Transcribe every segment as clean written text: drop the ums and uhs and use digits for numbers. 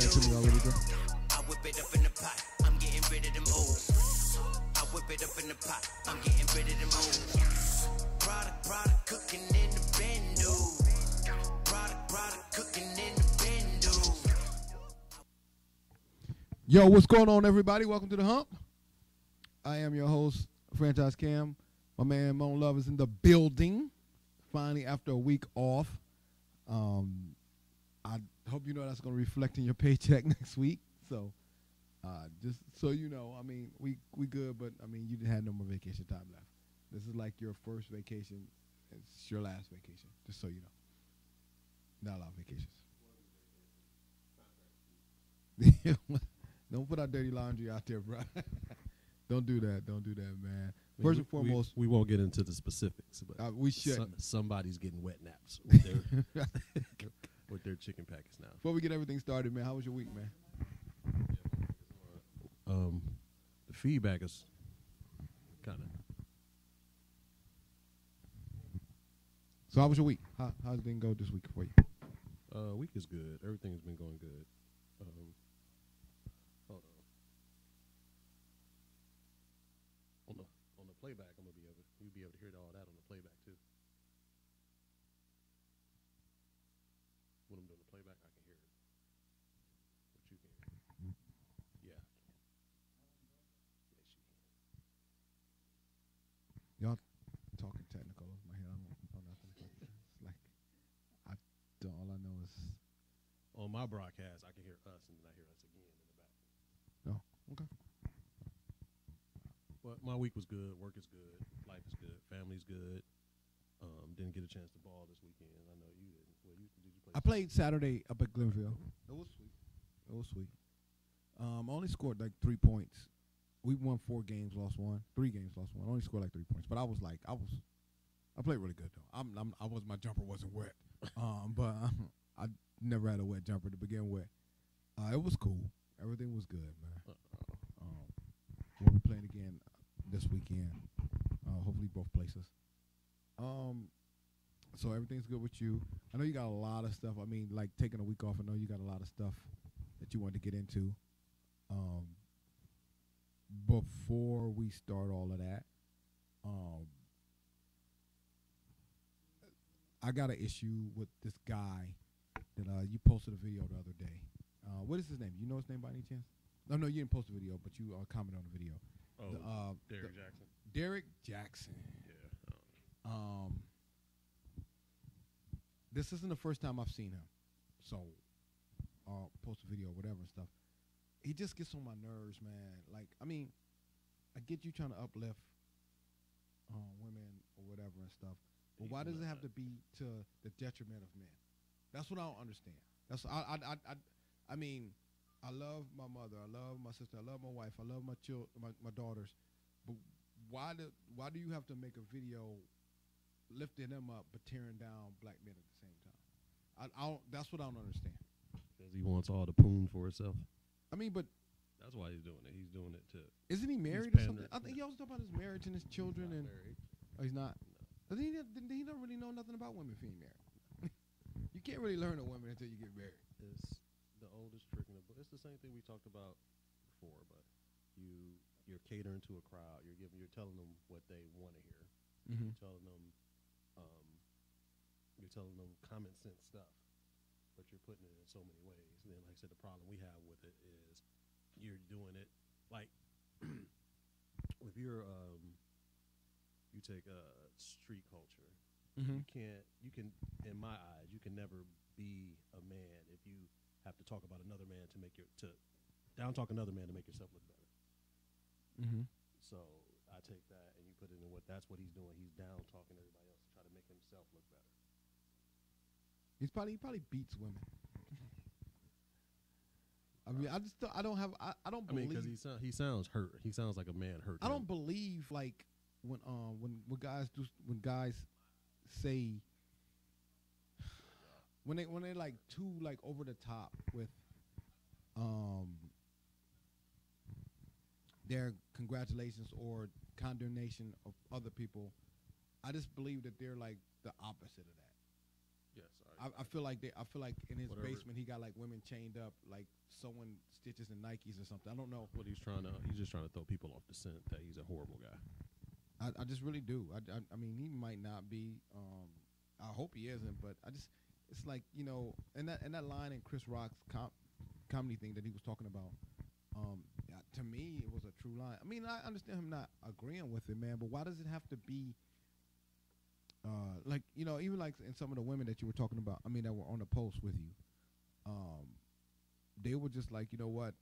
it to me already, bro. I whip it up in the pot. I'm getting rid of them O's. I whip it up in the pot. I'm getting rid of them O's. Product cooking in the bendo. Product cooking in the bendo. Yo, what's going on, everybody? Welcome to the Hump. I am your host, Franchise Cam. My man Moan Love is in the building. Finally, after a week off. I hope you know that's going to reflect in your paycheck next week. So, just so you know, I mean, we good, but I mean, you didn't have no more vacation time left. This is like your first vacation. It's your last vacation, just so you know. Not a lot of vacations. Don't put our dirty laundry out there, bro. Don't do that. Don't do that, man. First and foremost, we won't get into the specifics, but we shouldn't. Somebody's getting wet naps with their, with their chicken packets now. Before we get everything started, man, how was your week, man? The feedback is kind of. So how was your week? How's it go this week for you? Week is good. Everything's been going good. Hold on. On the playback, you'll be able to hear all that on the playback too. When I'm doing the playback, I can hear it. But you can hear it. Yeah. Yes, you can. Y'all talking technical in my head. I don't know nothing. It's like all I know is On my broadcast, I can hear us, and then I hear us again in the back. no. Okay. But my week was good. Work is good. Life is good. Family's good. Didn't get a chance to ball this weekend. I know you didn't. Well, did you play? I played Saturday up at Glenville. It was sweet. It was sweet. Only scored like 3 points. We won 4 games, lost 1. 3 games, lost 1. Only scored like 3 points. But I played really good though. My jumper wasn't wet. But I never had a wet jumper to begin with. It was cool. Everything was good, man. We'll be playing again this weekend. Hopefully both places. So everything's good with you. I know you got a lot of stuff. I mean, like taking a week off, I know you got a lot of stuff that you want to get into. Before we start all of that, I got an issue with this guy that you posted a video the other day. What is his name? You know his name by any chance? No, you didn't post a video, but you commented on the video. Oh, Derek Jackson. Derek Jackson. Yeah. This isn't the first time I've seen him. So, post a video or whatever and stuff. He just gets on my nerves, man. Like, I mean, I get you trying to uplift women or whatever and stuff. But why does it have to be to the detriment of men? That's what I don't understand. I mean, I love my mother, I love my sister, I love my wife, I love my my daughters. But why do you have to make a video lifting them up but tearing down black men at the same time? That's what I don't understand. Because he wants all the poon for himself. I mean, but that's why he's doing it. He's doing it to. Isn't he married or something? I think he also talked about his marriage and his children. He's and married. Oh, he's not. No. He don't really know nothing about women being married. You can't really learn a woman until you get married. It's the oldest trick in the book. It's the same thing we talked about before, but you're catering to a crowd. You're telling them what they want to hear. Mm-hmm. You're telling them common sense stuff, but you're putting it in so many ways. And then, like I said, the problem we have with it is you're doing it like if you take street culture. Mm-hmm. You can, in my eyes, you can never be a man if you have to talk about another man to down talk another man to make yourself look better. Mm-hmm. So I take that and you put it in that's what he's doing. He's down talking everybody else to try to make himself look better. He probably beats women. I mean, I don't believe. I mean, because he sounds hurt. He sounds like a man hurt. I don't believe like when guys say when they like too like over the top with their congratulations or condemnation of other people. I just believe that they're like the opposite of that. Yes, I I feel like in his Whatever. basement he got like women chained up, like sewing stitches and Nikes or something. I don't know. What he's just trying to throw people off the scent that he's a horrible guy. I just really do. I mean, he might not be. I hope he isn't, but it's like, you know, and that line in Chris Rock's comedy thing that he was talking about. To me, it was a true line. I mean, I understand him not agreeing with it, man, but why does it have to be? Like, you know, even like in some of the women that you were talking about, I mean, that were on the post with you, they were just like, you know what,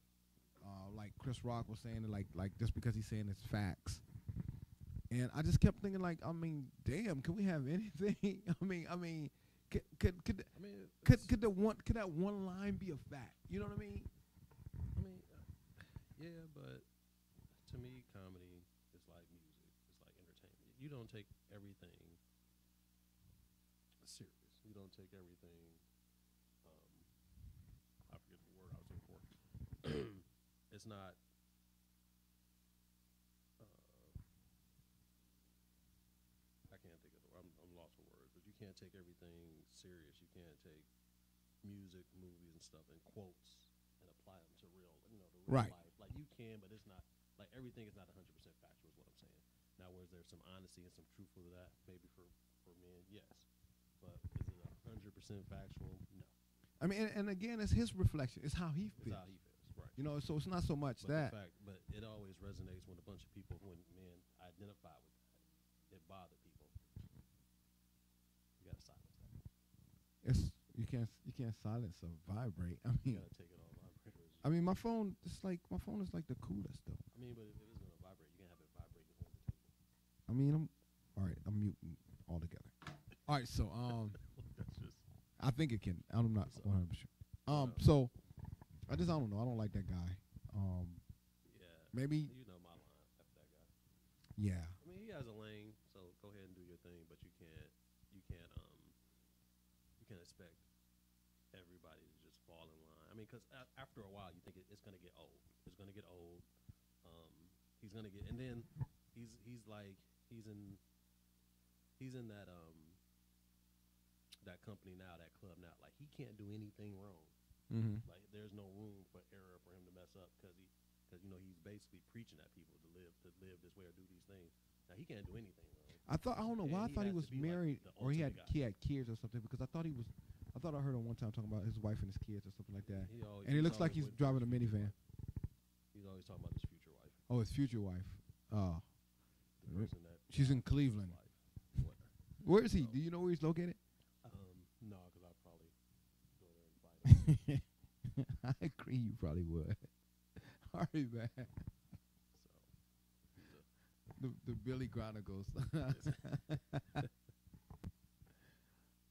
like Chris Rock was saying, like just because he's saying it's facts, and I just kept thinking, like, I mean, damn, can we have anything? I mean, could that one line be a fact? You know what I mean? Yeah, but to me, comedy is like music. It's like entertainment. You don't take everything serious. You don't take everything. I forget the word I was looking for. It's not. I can't think of the word. I'm lost for words. But you can't take everything serious. You can't take music, movies, and stuff, and quotes and apply them to real, the real Right. life. Like you can, but it's not like everything is not 100% factual. Is what I'm saying. Now, where there's some honesty and some truth to that, maybe for men, yes. But is it 100% factual? No. I mean, and again, it's his reflection. It's how he feels. It's how he feels, right? You know, so it's not so much But that. but it always resonates when a bunch of people, when men identify with that, it bothered people. You gotta silence that. You can't silence or vibrate. I You mean, gotta take it on vibrators. my phone is like the coolest though. I mean, but if it is gonna vibrate, you can't have it vibrating on the table. I mean, I'm muting altogether. All right, so That's just I think it can. I'm not So- 100%. So I don't know. I don't like that guy. yeah. Maybe You know my line after that guy. yeah. I mean, he has a lane, so go ahead and do your thing, but you can't expect everybody to just fall in line. I mean, because after a while, you think it's gonna get old. It's gonna get old. He's gonna get, and then he's in that company now, that club now. Like he can't do anything wrong. Mm-hmm. Like there's no room for error for him to mess up because he's basically preaching at people to live this way or do these things. Now he can't do anything wrong. I don't know why I thought he was has to be like married the or he had ultimate guy. kids or something, because I thought I heard him one time talking about his wife and his kids or something like that. And He's he looks like always he's waiting for driving a his future minivan. wife. He's always talking about his future wife. Oh, his future wife. Oh, The person that she's in died in his Cleveland. life. What? Where is he? So- Do you know where he's located? No, because I'd probably go there and fight him. I agree, you probably would. All right, man. So The Billy Chronicles.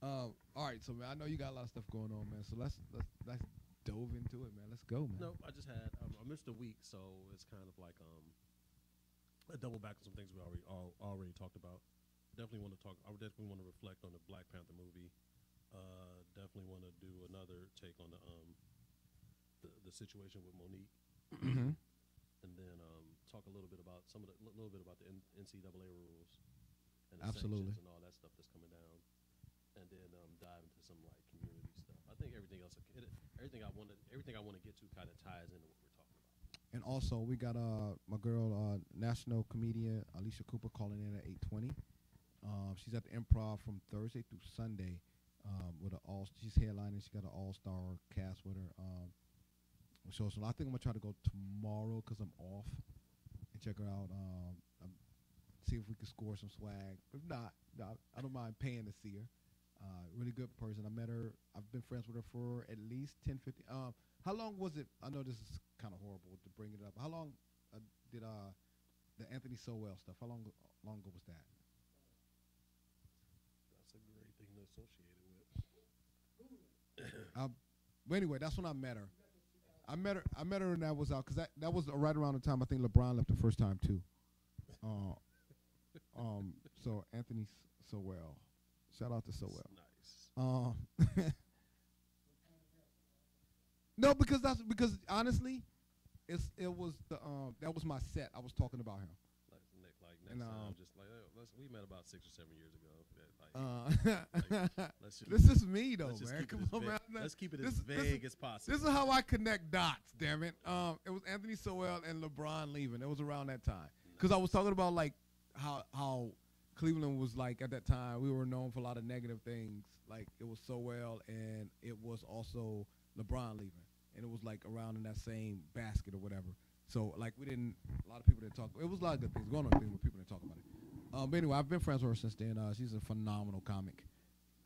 All right, so man, I know you got a lot of stuff going on, man. So let's dove into it, man. Let's go, man. nope, I just had I missed a week, so it's kind of like a double back on some things we already talked about. Definitely want to talk. I would definitely want to reflect on the Black Panther movie. Definitely want to do another take on the situation with Monique, Mm-hmm. and then talk a little bit about the NCAA rules and the Absolutely. sanctions and all that stuff that's coming down, and then dive into some like community stuff. I think everything else, everything I want to get to kind of ties into what we're talking about. And also, we got my girl, national comedian Alicia Cooper, calling in at 8:20. She's at the Improv from Thursday through Sunday. She's headlining. She got an all-star cast with her. So I think I'm gonna try to go tomorrow because I'm off and check her out. See if we can score some swag. If not, I don't mind paying to see her. Really good person. I met her. I've been friends with her for at least 10, 15. How long was it? I know this is kind of horrible to bring it up. How long did the Anthony Sowell stuff? How long ago was that? That's a great thing to associate it with. But anyway, that's when I met her. I met her, and that was out because that was right around the time I think LeBron left the first time too. So Anthony Sowell, shout out to Sowell. Nice. No, because honestly, that was my set. I was talking about him. Like next And, time, just like we met about 6 or 7 years ago. That, like This is me though, let's man. Come on, man. Let's keep it as vague as possible. This is how I connect dots. Damn it. It was Anthony Sowell and LeBron leaving. It was around that time because I was talking about like how Cleveland was like at that time. We were known for a lot of negative things. Like it was Sowell and it was also LeBron leaving, and it was like around in that same basket or whatever. So like a lot of people didn't talk. It was a lot of good things going on, but people didn't talk about it. But anyway, I've been friends with her since then. She's a phenomenal comic.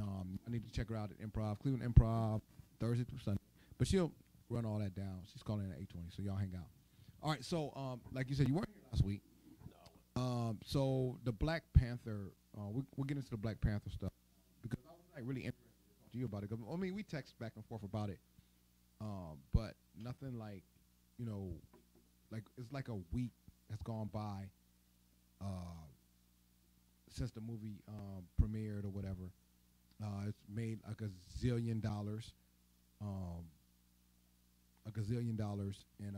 I need to check her out at Improv, Cleveland Improv, Thursday through Sunday. But she'll run all that down. She's calling in at 8:20, so y'all hang out. All right, so like you said, you weren't here last week. No. So the Black Panther, we'll get into the Black Panther stuff because I was like really interested to talk to you about it. I mean, we text back and forth about it, but nothing like, like it's like a week has gone by since the movie premiered or whatever. It's made a gazillion dollars, and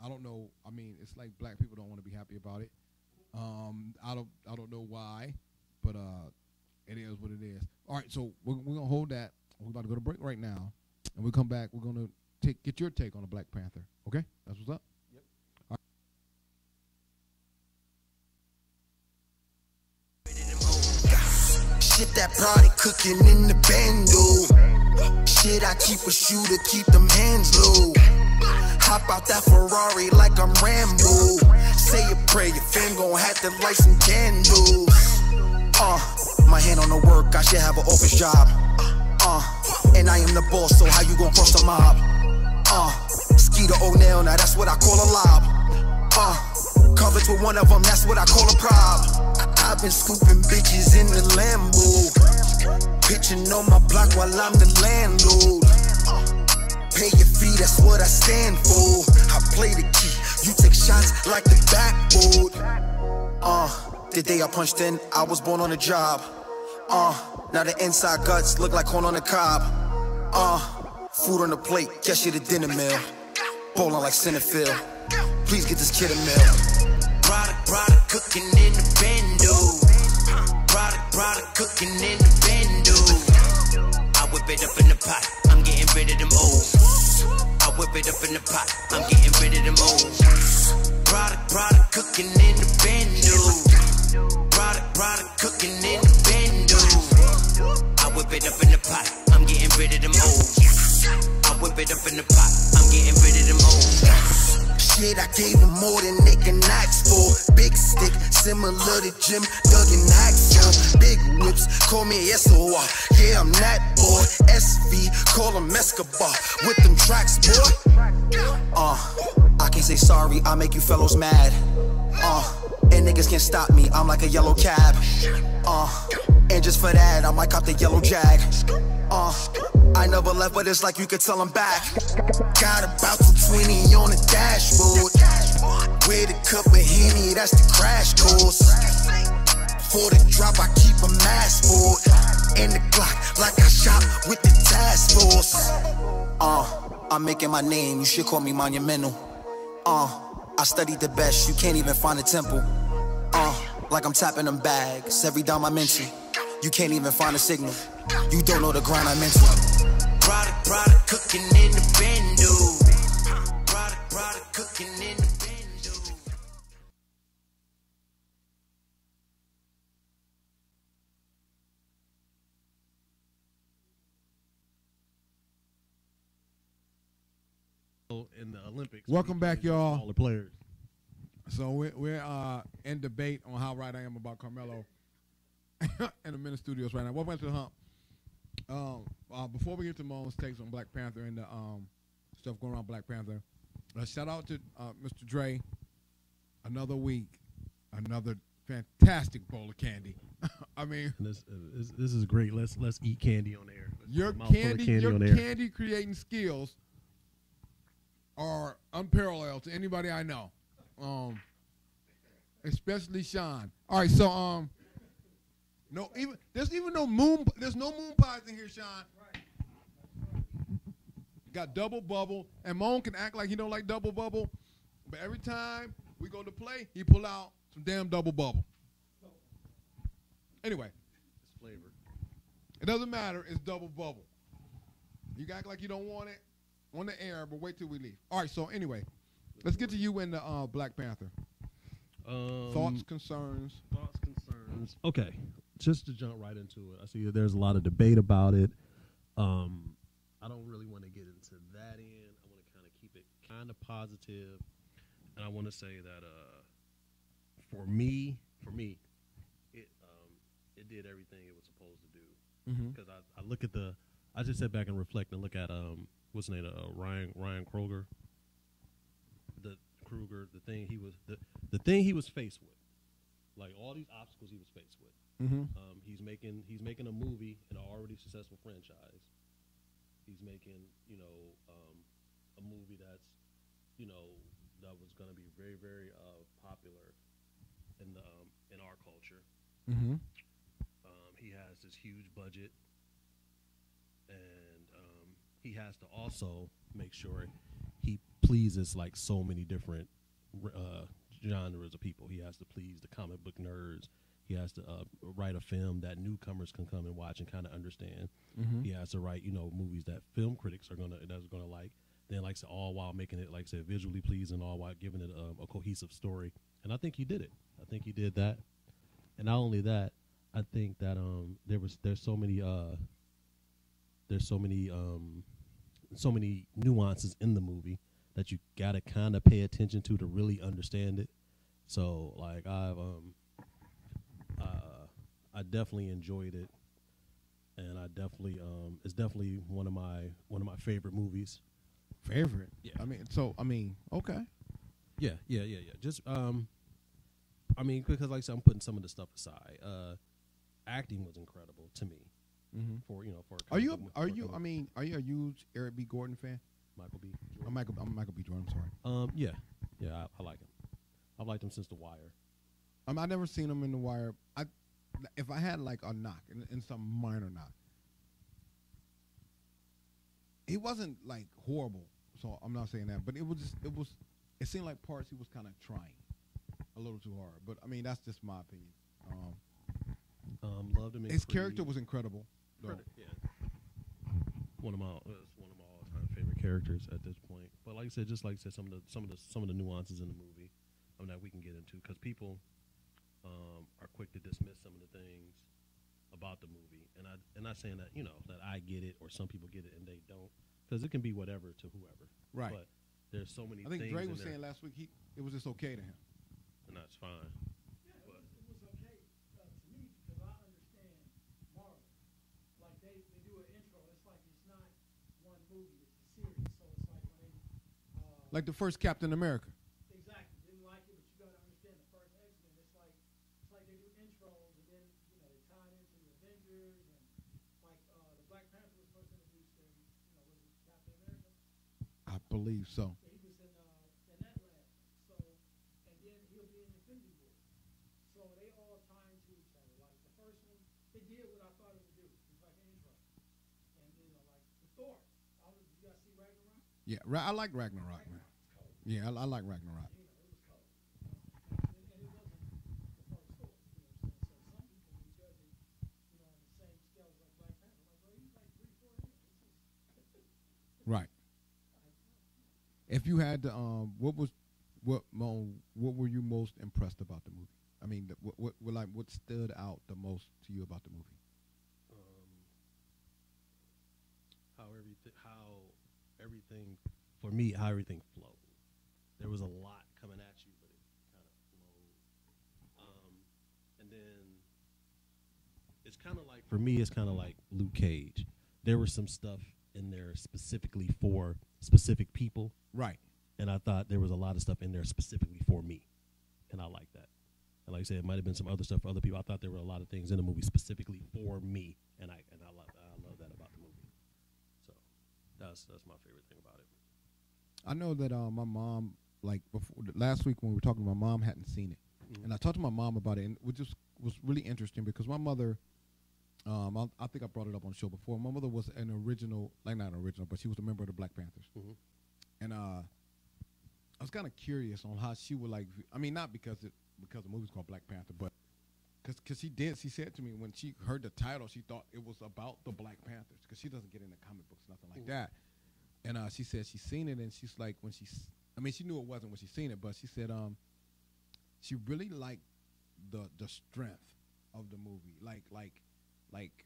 I don't know. I mean, it's like black people don't want to be happy about it. I don't know why, but it is what it is. All right, so we're gonna hold that. We're about to go to break right now, and we come back. We're gonna get your take on the Black Panther. Okay, that's what's up. Shit, that product cooking in the bando. Shit, I keep a shooter, keep them hands low. Hop out that Ferrari like I'm Rambo. Say a prayer, your fam gon' have to light some candles. My hand on the work, I should have an office job. And I am the boss, so how you gon' cross the mob? Skeeter O'Neil, now that's what I call a lob. Covered with one of them, that's what I call a prob. I've been scooping bitches in the Lambo. Pitching on my block while I'm the landlord. Pay your fee, that's what I stand for. I play the key, you take shots like the backboard. The day I punched in, I was born on the job. Now the inside guts look like corn on the cob. Food on the plate, guess you the dinner meal. Bowling like Centerfield. Please get this kid a meal. Product cooking in the bando. Product cooking in the bando. I whip it up in the pot, I'm getting rid of them O's. I whip it up in the pot, I'm getting rid of them O's. Product cooking in the bando. Product cooking in the bando. I whip it up in the pot, I'm getting rid of them O's. I whip it up in the pot, I'm getting rid of them O's. Shit, I gave them more than they can ask for. Big stick, similar to Jim Duggan Axel. Big whips, call me SOR. Yeah, I'm that boy. SV, call him Escobar. With them tracks, boy. I can't say sorry, I make you fellows mad. And niggas can't stop me, I'm like a yellow cab. And just for that, I might cop the yellow Jag. I never left, but it's like you could tell I'm back. Got about 220 on the dashboard. With a cup of Henny, that's the crash course. For the drop, I keep a mask for it. And the Glock, like I shot with the task force. I'm making my name, you should call me monumental. I studied the best, you can't even find a temple. Like I'm tapping them bags, every dime I'm into. You can't even find a signal. You don't know the grind I'm into. Product cooking in the bando. Product cooking in the bando. In the Olympics. Welcome back, y'all. All the players. So we're in debate on how right I am about Carmelo in the Minute Studios right now. Welcome to the Hump. Before we get to Moan's takes on Black Panther and the stuff going around Black Panther, shout out to Mr. Dre. Another week, another fantastic bowl of candy. I mean, this is great. Let's eat candy on air. Your candy creating skills are unparalleled to anybody I know, especially Sean. All right, so there's no moon pies in here, Sean. Right. Got double bubble, and Moan can act like he don't like double bubble, but every time we go to play, he pull out some damn double bubble. Anyway, flavor. It doesn't matter. It's double bubble. You act like you don't want it on the air, but wait till we leave. All right. So anyway, let's get to you and the Black Panther. Thoughts, concerns. Okay, just to jump right into it. I see that there's a lot of debate about it. I don't really want to get into that end. I want to kind of keep it kind of positive, and I want to say that for me, it did everything it was supposed to do. Because I look at I just sit back and reflect and look at what's his name, Ryan Kroger. The thing he was faced with, like all these obstacles he was faced with. He's making a movie in an already successful franchise. He's making a movie that's that was going to be very very popular in our culture. He has this huge budget, and he has to also make sure he pleases like so many different genres of people. He has to please the comic book nerds. He has to write a film that newcomers can come and watch and kind of understand. He has to write, movies that film critics are gonna like. Then, like I said, all while making it, like I said, visually pleasing, all while giving it a cohesive story. And I think he did it. I think he did that. And not only that, I think that there's so many nuances in the movie that you gotta kind of pay attention to really understand it. So like I definitely enjoyed it, and I definitely it's definitely one of my favorite movies. Favorite? Yeah. Okay. Yeah. Just because like I said, I'm putting some of the stuff aside. Acting was incredible to me. For Are you a huge Eric B. Gordon fan? Michael B. I'm Michael B. Jordan. I'm sorry. Yeah, I like him. I've liked him since The Wire. I've never seen him in The Wire. If I had like a knock in some minor knock, he wasn't like horrible. So I'm not saying that, but it seemed like parts he was kind of trying a little too hard. But I mean, that's just my opinion. Loved him. His character was incredible. Yeah. One of my all-time favorite characters at this point. But like I said, some of the nuances in the movie that we can get into, because people are quick to dismiss some of the things about the movie, and not saying that that I get it or some people get it and they don't, because it can be whatever to whoever. Right. But there's so many. I think things Dre in was there, saying last week it was just okay to him, and that's fine. It was okay to me because I understand Marvel. Like they do an intro. It's like it's not one movie. It's a series. So it's like when they like the first Captain America. exactly didn't like it, but you got to understand the first X-Men. It's like they do intros and then they tie it into the Avengers and like the Black Panther was first introduced in was it Captain America? I believe so. He was in that last. So and then he'll be in Infinity War. So they all tie into each other. Like the first one, it did what I thought it would do. It's like an intro. And like the Thor. Did you guys see Ragnarok? Yeah, I like Ragnarok, man. Yeah, I like Ragnarok. It was cold. And it wasn't the first Thor. So some people would judge it, on the same scale as like Black Panther. Like, well, he's like 3-4 years. Right. If you had to, what were you most impressed about the movie? I mean, what stood out the most to you about the movie? How everything flowed. There was a lot coming at you, but it kind of flowed. And then it's kind of like, for me, it's kind of like Luke Cage. There was some stuff in there specifically for specific people. Right. And I thought there was a lot of stuff in there specifically for me. And I like that. And like I said, it might have been some other stuff for other people. I thought there were a lot of things in the movie specifically for me. And I love that about the movie. So that's my favorite thing about it. I know that my mom, like before last week when we were talking, my mom hadn't seen it, and I talked to my mom about it, and it just was really interesting because my mother, I think I brought it up on the show before. My mother was an original, like not an original, but she was a member of the Black Panthers, and I was kind of curious on how she would like. I mean, not because the movie's called Black Panther, but Cause she said to me when she heard the title, she thought it was about the Black Panthers, because she doesn't get into comic books, nothing like that. And she said she's seen it, and she's like, she knew it wasn't when she seen it, but she said she really liked the strength of the movie, like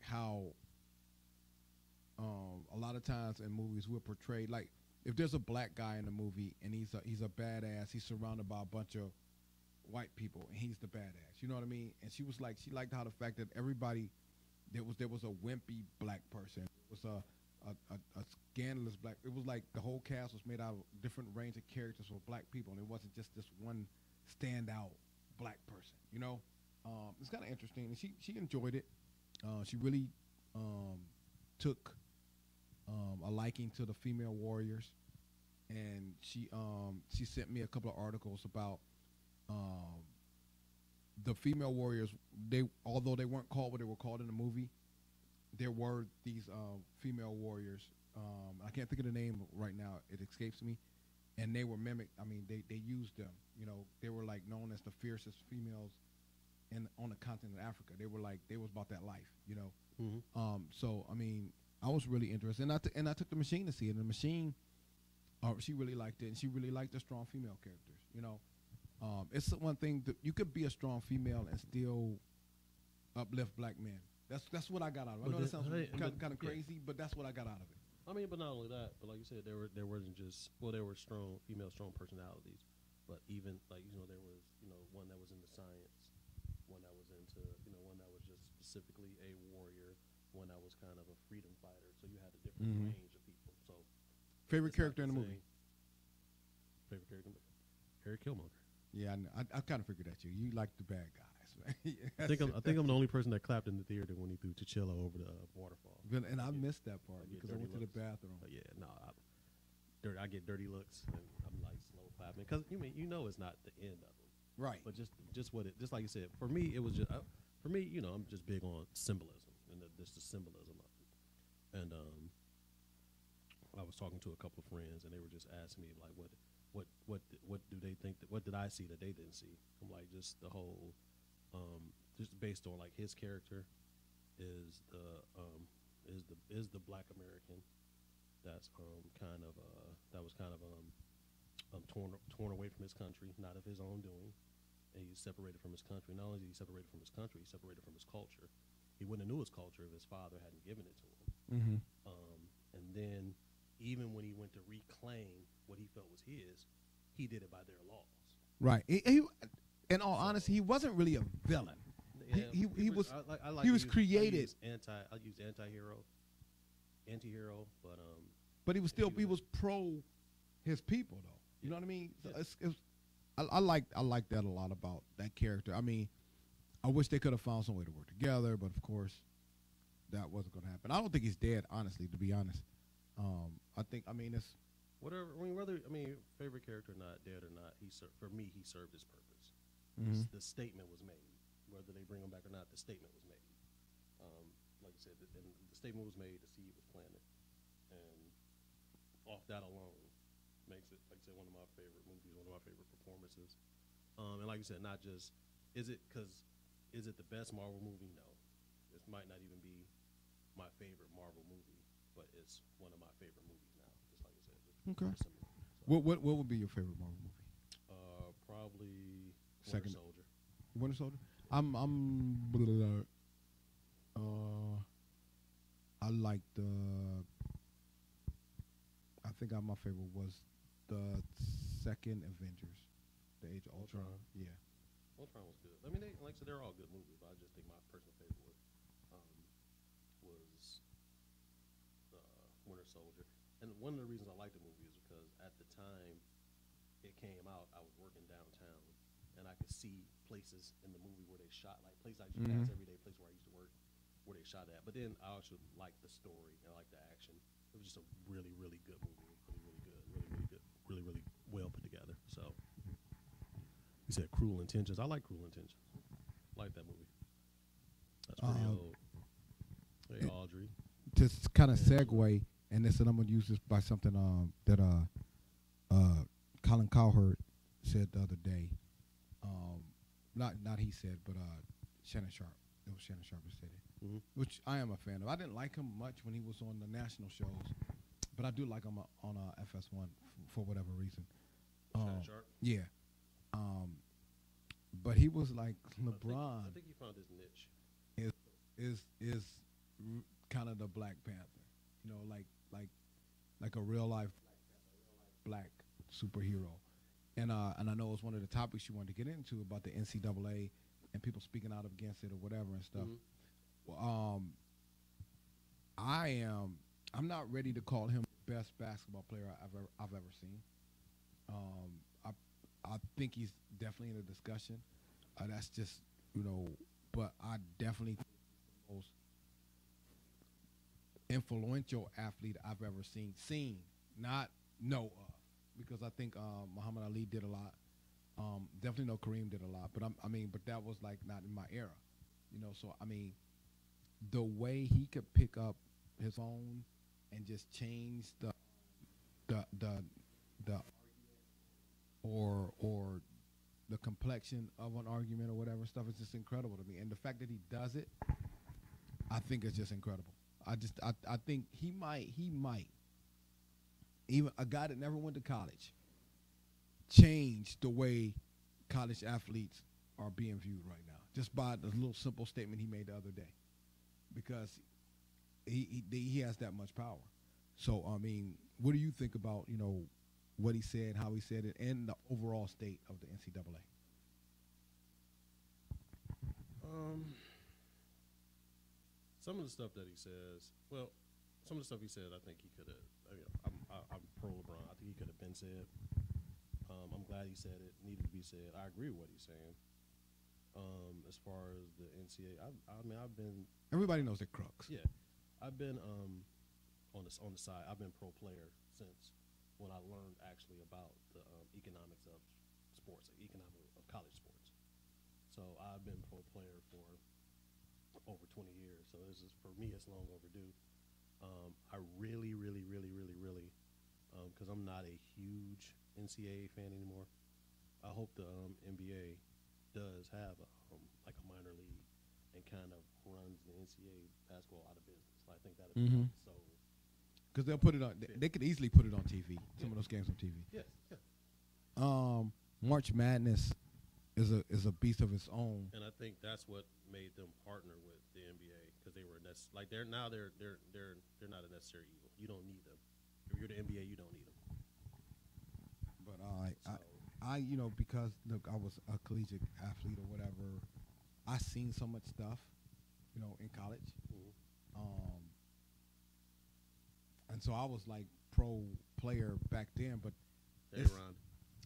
how a lot of times in movies we're portrayed like, if there's a black guy in the movie and he's a badass, he's surrounded by a bunch of white people and he's the badass, you know what I mean? And she was like, she liked how the fact that everybody, there was a wimpy black person, it was a scandalous black, it was like the whole cast was made out of different range of characters for black people, and it wasn't just this one standout black person, you know? It's kind of interesting, and she enjoyed it. She really took a liking to the female warriors, and she sent me a couple of articles about the female warriors. Although they weren't called what they were called in the movie, there were these female warriors. I can't think of the name right now; it escapes me. And they were mimicked. I mean, they used them. You know, they were like known as the fiercest females on the continent of Africa. They was about that life. You know. Mm-hmm. So I mean, I was really interested, and I took the Machine to see it. And the Machine, she really liked it, and she really liked the strong female characters. You know, it's one thing that you could be a strong female and still uplift black men. That's what I got out of it. I know that sounds kind of crazy, but that's what I got out of it. I mean, but not only that, but like you said, there wasn't just, well, there were strong personalities, but even like, you know, there was, you know, one that was into science, one that was into, you know, one that was just specifically a warrior, one that was kind of a freedom fighter. So you had a different range of people. So favorite character in the movie? Favorite character, Harry Killmonger. Yeah, I kind of figured that you like the bad guys. I think I'm the only person that clapped in the theater when he threw T'Challa over the waterfall. And I missed that part because I went to the bathroom. But yeah, no, I get dirty looks, and I'm like slow clapping because it's not the end of it, right? But just like you said, for me it was just you know, I'm just big on symbolism and just the symbolism of it. And I was talking to a couple of friends, and they were just asking me like, what do they think what did I see that they didn't see? I'm like, just the whole. Just based on like his character is the black American that's that was kind of torn away from his country, not of his own doing, and he's separated from his country. Not only is he separated from his country, he's separated from his culture. He wouldn't have knew his culture if his father hadn't given it to him. Mm-hmm. And then even when he went to reclaim what he felt was his, he did it by their laws. Right. In all honesty, he wasn't really a villain. Yeah, he was. I like he was created. I use anti-hero, but he was still he was pro his people though. You know what I mean? So I like that a lot about that character. I mean, I wish they could have found some way to work together, but of course, that wasn't going to happen. I don't think he's dead, honestly. To be honest, it's whatever. Favorite character or not, dead or not, for me he served his purpose. Mm-hmm. The statement was made. Whether they bring him back or not, the statement was made. Like you said, and the statement was made, the seed was planted. And off that alone makes it, like I said, one of my favorite movies, one of my favorite performances. And like you said, not just, is it the best Marvel movie? No. It might not even be my favorite Marvel movie, but it's one of my favorite movies now, just like I said. Okay. So. What would be your favorite Marvel movie? Probably Second. Winter Soldier. Winter Soldier? I like I think my favorite was the second Avengers, the Age of Ultron. Yeah. Ultron was good. I mean, like I said, they're all good movies, but I just think my personal favorite was Winter Soldier. And one of the reasons I like the movie is because at the time it came out, I was working downtown, and I could see places in the movie where they shot, like places I used to pass every day, place where I used to work, where they shot at. But then I also liked the story and I liked the action. It was just a really, really good movie. Really good. Really well put together. So you said Cruel Intentions. I like Cruel Intentions. I like that movie. That's pretty old. Hey, Audrey. Just kind of segue, and this, and I'm gonna use this by something that Colin Cowherd said the other day. Not he said, but Shannon Sharp. It was Shannon Sharp who said it, Mm-hmm. which I am a fan of. I didn't like him much when he was on the national shows, but I do like him on FS1 for whatever reason. Shannon Sharp. Yeah. But he was like LeBron I think he found his niche. is kind of the Black Panther, you know, like a real life black superhero. And I know it was one of the topics you wanted to get into about the NCAA and people speaking out against it or whatever and stuff. Mm-hmm. I'm not ready to call him the best basketball player I've ever seen. I think he's definitely in the discussion. That's just, you know, but I definitely think he's the most influential athlete I've ever seen, not know of, because I think Muhammad Ali did a lot. Definitely know Kareem did a lot, but but that was like not in my era, you know. So I mean, the way he could pick up his phone and just change the or the complexion of an argument or whatever stuff is just incredible to me. And the fact that he does it, I think it's just incredible. I think he might even a guy that never went to college change the way college athletes are being viewed right now, just by the little simple statement he made the other day, because he has that much power. So I mean, what do you think about, you know, what he said, how he said it, and the overall state of the NCAA? Some of the stuff that he says, some of the stuff he said, I think he could have. I'm pro LeBron. I think he could have been said. I'm glad he said it. Needed to be said. I agree with what he's saying. As far as the NCAA, I've been. Everybody knows the crux. Yeah, I've been on the side. I've been pro player since when I learned actually about the economics of sports, like economics of college sports. So I've been pro player for over 20 years. So this is, for me, it's long overdue. I really, because I'm not a huge NCAA fan anymore. I hope the NBA does have like a minor league and kind of runs the NCAA basketball out of business. I think that would be so. Because they'll put it on. They could easily put it on TV. Some of those games on TV. Yeah. March Madness is a beast of its own. And I think that's what made them partner with the NBA, because they were like they're not a necessary evil. You don't need them. If you're the NBA, you don't need them. But I you know, because look, I was a collegiate athlete or whatever, I seen so much stuff, you know, in college. And so I was like pro player back then, but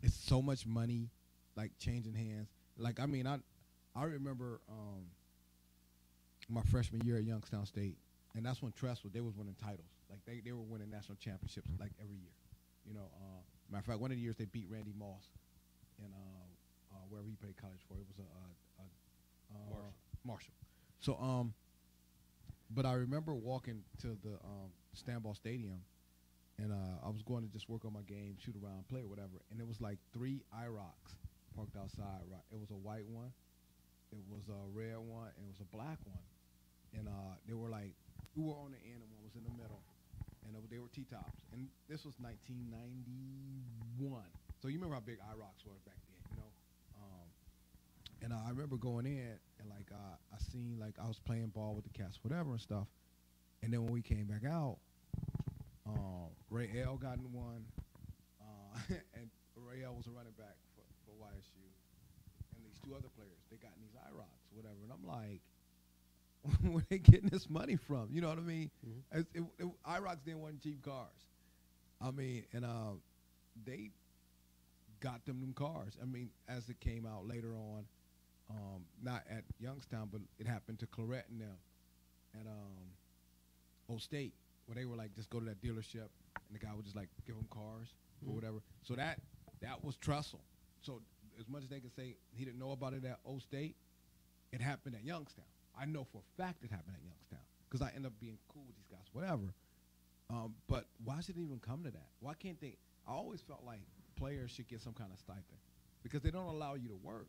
it's so much money, like changing hands. Like I mean, I remember my freshman year at Youngstown State, and that's when they was winning titles. Like they were winning national championships like every year. You know, matter of fact, one of the years they beat Randy Moss in wherever he played college for. It was Marshall. So but I remember walking to the Stanball Stadium, and I was going to just work on my game, shoot around, play or whatever, and it was like 3 IROCs parked outside. Right, it was a white one, it was a red one, and it was a black one, and they were like 2 were on the end and 1 was in the middle, and they were T-tops. And this was 1991, so you remember how big IROCs were back then, you know. And I remember going in and like I seen, like I was playing ball with the cats, whatever and stuff. And then when we came back out, Ray L got in one, and Ray L was a running back for YSU, and these 2 other players, they got in these IROCs, whatever. And I'm like, where they getting this money from? You know what I mean? Mm-hmm. IROCs then weren't cheap cars. I mean, and they got them cars. I mean, as it came out later on, not at Youngstown, but it happened to Clarett and them at Old State, where they were like, just go to that dealership, and the guy would just like give them cars or whatever. So that was Trussell. So as much as they could say he didn't know about it at Old State, it happened at Youngstown. I know for a fact it happened at Youngstown because I ended up being cool with these guys, whatever. But why should it even come to that? Why can't they? I always felt like players should get some kind of stipend because they don't allow you to work.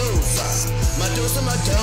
Medusa. Medusa, Medusa.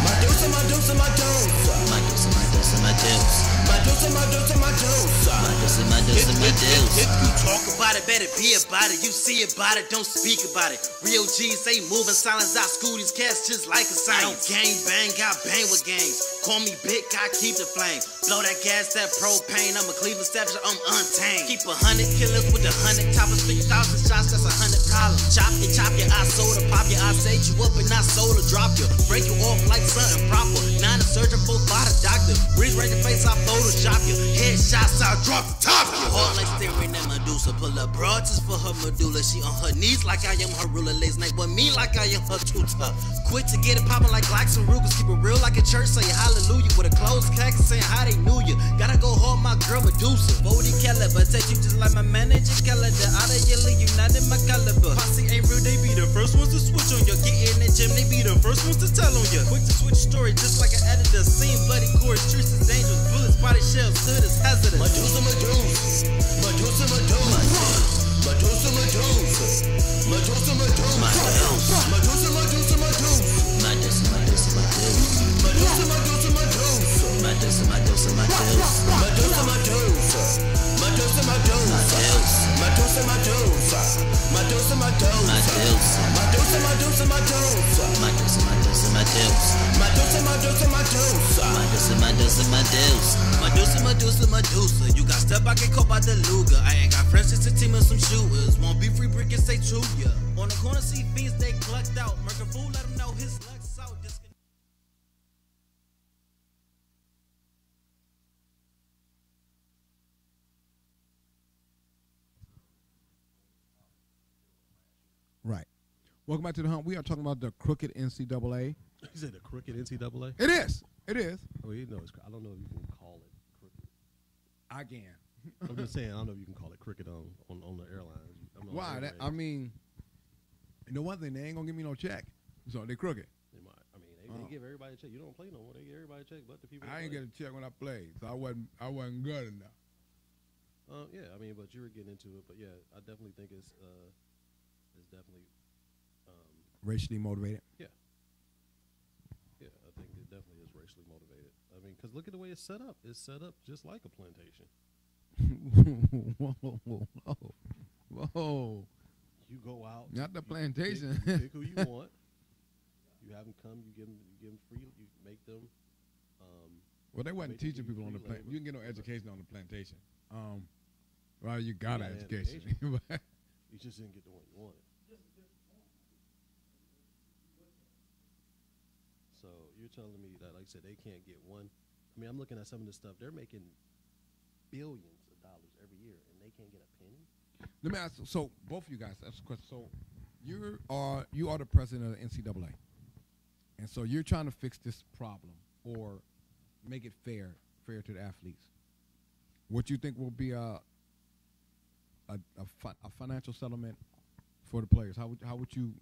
Medusa, Medusa, Medusa. Medusa, Medusa, Medusa. Medusa, Medusa, Medusa. Medusa, Medusa, Medusa. If you talk about it, better be about it. You see about it, don't speak about it. Real G's, they move in silence. I school these cats just like a science. Gang bang, I bang with gangs. Call me big, I keep the flame. Blow that gas, that propane. I'm a Cleveland Savage, I'm untamed. Keep 100 killers with 100 toppers, 50,000 shots, that's 100 problems. Chop you, I soda, pop you, I set you up and I soda drop you. Break you off like something proper. 9 a surgeon, 4 by the doctor. Breeze right your face, I Photoshop you. Headshots, I drop the top of you. Hard like staring at Medusa. Pull up broads for her medulla. She on her knees like I am her ruler. Lays night with me like I am her tutor. Quick to get it poppin' like Glocks and Rugers. Keep it real like a church, say hallelujah. With a closed cack saying how they knew you. Gotta go hard, my girl Medusa. 40 caliber, take you just like my manager calendar. Out of your league, you not in my caliber. Posse ain't real, they be the first ones to switch on you. Get in the gym, they be the first ones to tell on you. Quick to switch story, just like an editor. Scene bloody gore, streets is dangerous. Bullets, body shells, hood is hazardous. Medusa, Medusa. Medusa, Medusa. Medusa, Medusa. Medusa, Medusa. Medusa, Medusa, Medusa. Medusa, Medusa, Medusa. Medusa, Medusa, Medusa. Medusa, Medusa, Medusa. Medusa, Medusa. Medusa, Medusa. Medusa, Medusa. Medusa, Medusa. Medusa, Medusa. Medusa, Medusa, Medusa. Medusa, Medusa, Medusa. Medusa, Medusa, Medusa. Medusa, Medusa, Medusa, Medusa. You got step, I get caught by the Luger. I ain't got friends, just a team of some shooters. Won't be free brick and stay true, yeah. On the corner, see fiends, they clucked out. Murder fool, let him know his luck's out. Right. Welcome back to the hump. We are talking about the crooked NCAA. You said the crooked NCAA? It is. It is. Oh, you know, I don't know if you can call it crooked. I can. I'm just saying, I don't know if you can call it cricket on the airlines. Why? I mean, you know one thing, they ain't gonna give me no check, so they crooked. They might. I mean, they give everybody a check. You don't play no more. They give everybody a check, but the people. I ain't get a check when I played, so I wasn't good enough. Yeah, I mean, but you were getting into it. But yeah, I definitely think it's definitely Racially motivated. Yeah, I think it definitely is racially motivated. I mean, because look at the way it's set up. It's set up just like a plantation. Whoa, whoa, whoa, whoa! You go out. Not the you plantation. Pick who you want. You have them come. You give them free. You make them. Well, they wasn't make them teaching do people on the free plantation. labor. You can get no education on the plantation. Well, you got an got an education. You just didn't get the one you wanted. So you're telling me that, like I said, they can't get one. I mean, I'm looking at some of this stuff. They're making billions of dollars every year, and they can't get a penny. Let me ask. So both of you guys, that's a question. So you are the president of the NCAA, and so you're trying to fix this problem or make it fair to the athletes. What you think will be a financial settlement for the players? How would you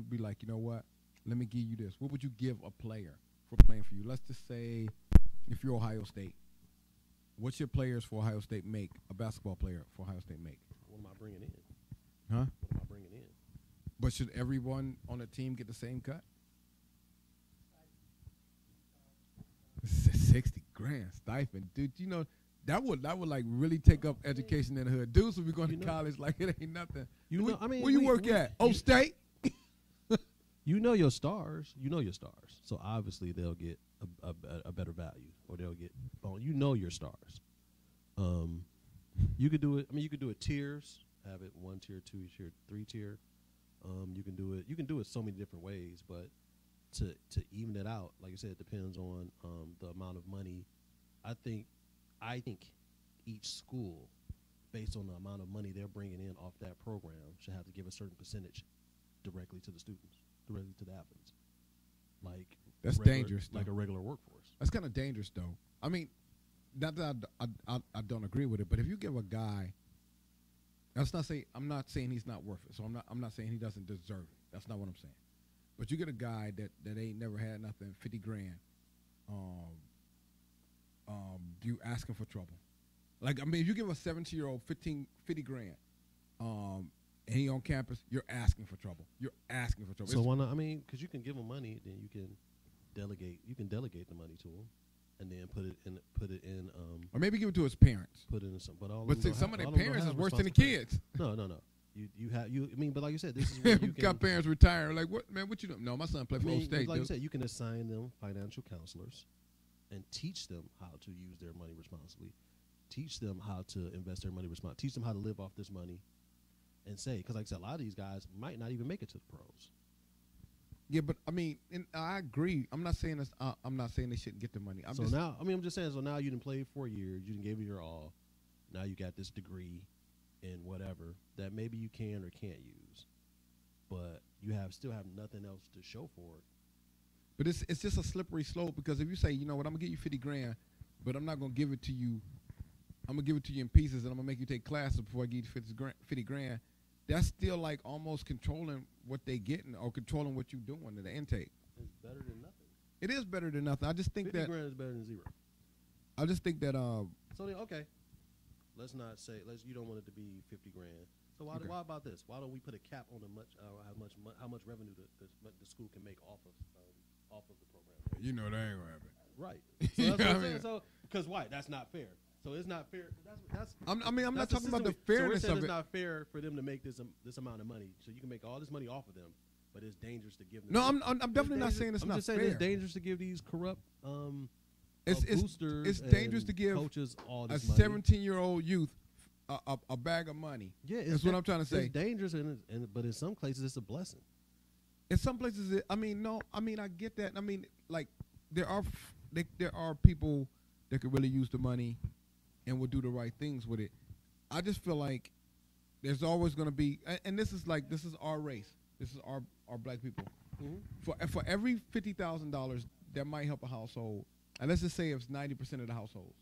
be like, you know what? Let me give you this. What would you give a player for playing for you? Let's just say if you're Ohio State, what's your players for Ohio State make? A basketball player for Ohio State make? What am I bringing in? Huh? What am I bringing in? But should everyone on the team get the same cut? 60 grand stipend, dude. You know that would like really take up education in the hood. Dudes will be going to college like it ain't nothing. Where you work at? O State. You know your stars. You know your stars. So obviously they'll get a better value, or they'll get. Oh, you know your stars. You could do it. I mean, you could do it tiers. Have it 1 tier, 2 tier, 3 tier. You can do it. You can do it so many different ways, but to even it out, like I said, it depends on the amount of money. I think each school, based on the amount of money they're bringing in off that program, should have to give a certain percentage directly to the students, directly to the athletes. Like that's dangerous. Like though. a regular workforce. That's kind of dangerous, though. I mean, not that I don't agree with it, but if you give a guy, I'm not saying he's not worth it. So I'm not saying he doesn't deserve it. That's not what I'm saying. But you get a guy that ain't never had nothing, 50 grand. You asking for trouble. Like, I mean, if you give a 17-year-old 50 grand, and he on campus, you're asking for trouble. You're asking for trouble. So why not? I mean, because you can give him money, then you can delegate. You can delegate the money to him, and then put it in. Or maybe give it to his parents. Put it in some. But see, some of their parents is worse than the kids. No. You have. I mean, but like you said, this is where you got parents retired. Like, what, man? What you doing? No, my son played for Old State. Like you dude. said, you can assign them financial counselors, and teach them how to use their money responsibly. Teach them how to invest their money responsibly. Teach them how to live off this money, and say, because like I said, a lot of these guys might not even make it to the pros. Yeah, but I mean, I agree. I'm not saying this. I'm not saying they shouldn't get the money. I'm just saying. So now you didn't play 4 years. You didn't give it your all. Now you got this degree in whatever that maybe you can or can't use, but you still have nothing else to show for it. But it's just a slippery slope, because if you say, you know what, I'm gonna give you 50 grand, but I'm not gonna give it to you. I'm gonna give it to you in pieces, and I'm gonna make you take classes before I give you 50 grand. That's still like almost controlling what they getting or controlling what you doing to the intake. It's better than nothing. It is better than nothing. I just think 50 that grand is better than zero. I just think that So then, okay, let's not say you don't want it to be 50 grand. So why about this? Why don't we put a cap on how much revenue the school can make off of the program? you know that ain't gonna happen. Right. So that's what I'm saying. So because why? That's not fair. So it's not fair. I'm not talking about the so we're fairness saying of it's it. not fair for them to make this amount of money. So you can make all this money off of them, but it's dangerous to give them. No, I'm definitely not saying it's I'm not just saying fair. it's dangerous to give these corrupt boosters. It's dangerous to give coaches all a this money. 17-year-old youth a bag of money. Yeah, that's what I'm trying to say. It's dangerous, but in some places it's a blessing. In some places, I get that. I mean, like there are people that could really use the money and will do the right things with it. I just feel like there's always going to be, and this is our race. This is our black people. Mm-hmm. For every $50,000 that might help a household, and let's just say it's 90% of the households,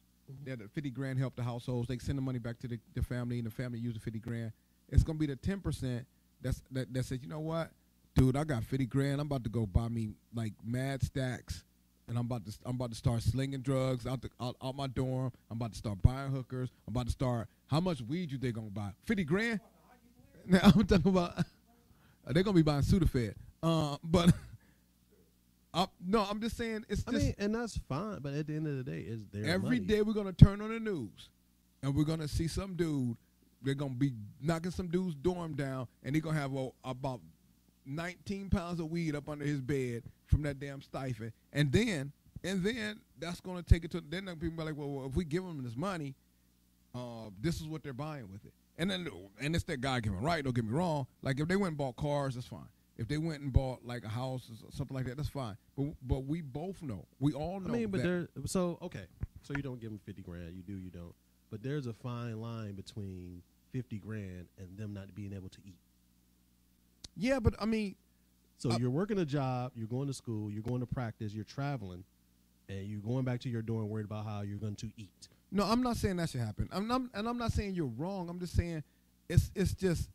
that 50 grand help the households. They send the money back to the family, and the family uses 50 grand. It's going to be the 10% that says, you know what, dude, I got 50 grand. I'm about to go buy me like mad stacks. And I'm about to start slinging drugs out my dorm. I'm about to start buying hookers. I'm about to start. How much weed you think gonna buy? 50 grand? Now I'm talking about they're gonna be buying Sudafed. But No, I'm just saying it's I just mean, and that's fine. But at the end of the day, it's their every money. day we're gonna turn on the news, and we're gonna see some dude. They're gonna be knocking some dude's dorm down, and he's gonna have about 19 pounds of weed up under his bed from that damn stipend, and then that's gonna take it to. Then people be like, well, if we give them this money, this is what they're buying with it, and it's that guy giving right. Don't get me wrong. Like if they went and bought cars, that's fine. If they went and bought like a house or something like that, that's fine. But we both know, we all know. I mean, but that. so you don't give them 50 grand. You do, you don't. But there's a fine line between 50 grand and them not being able to eat. Yeah, but I mean, so you're working a job, you're going to school, you're going to practice, you're traveling, and you're going back to your dorm worried about how you're going to eat. No, I'm not saying that should happen. I'm not saying you're wrong. I'm just saying it's just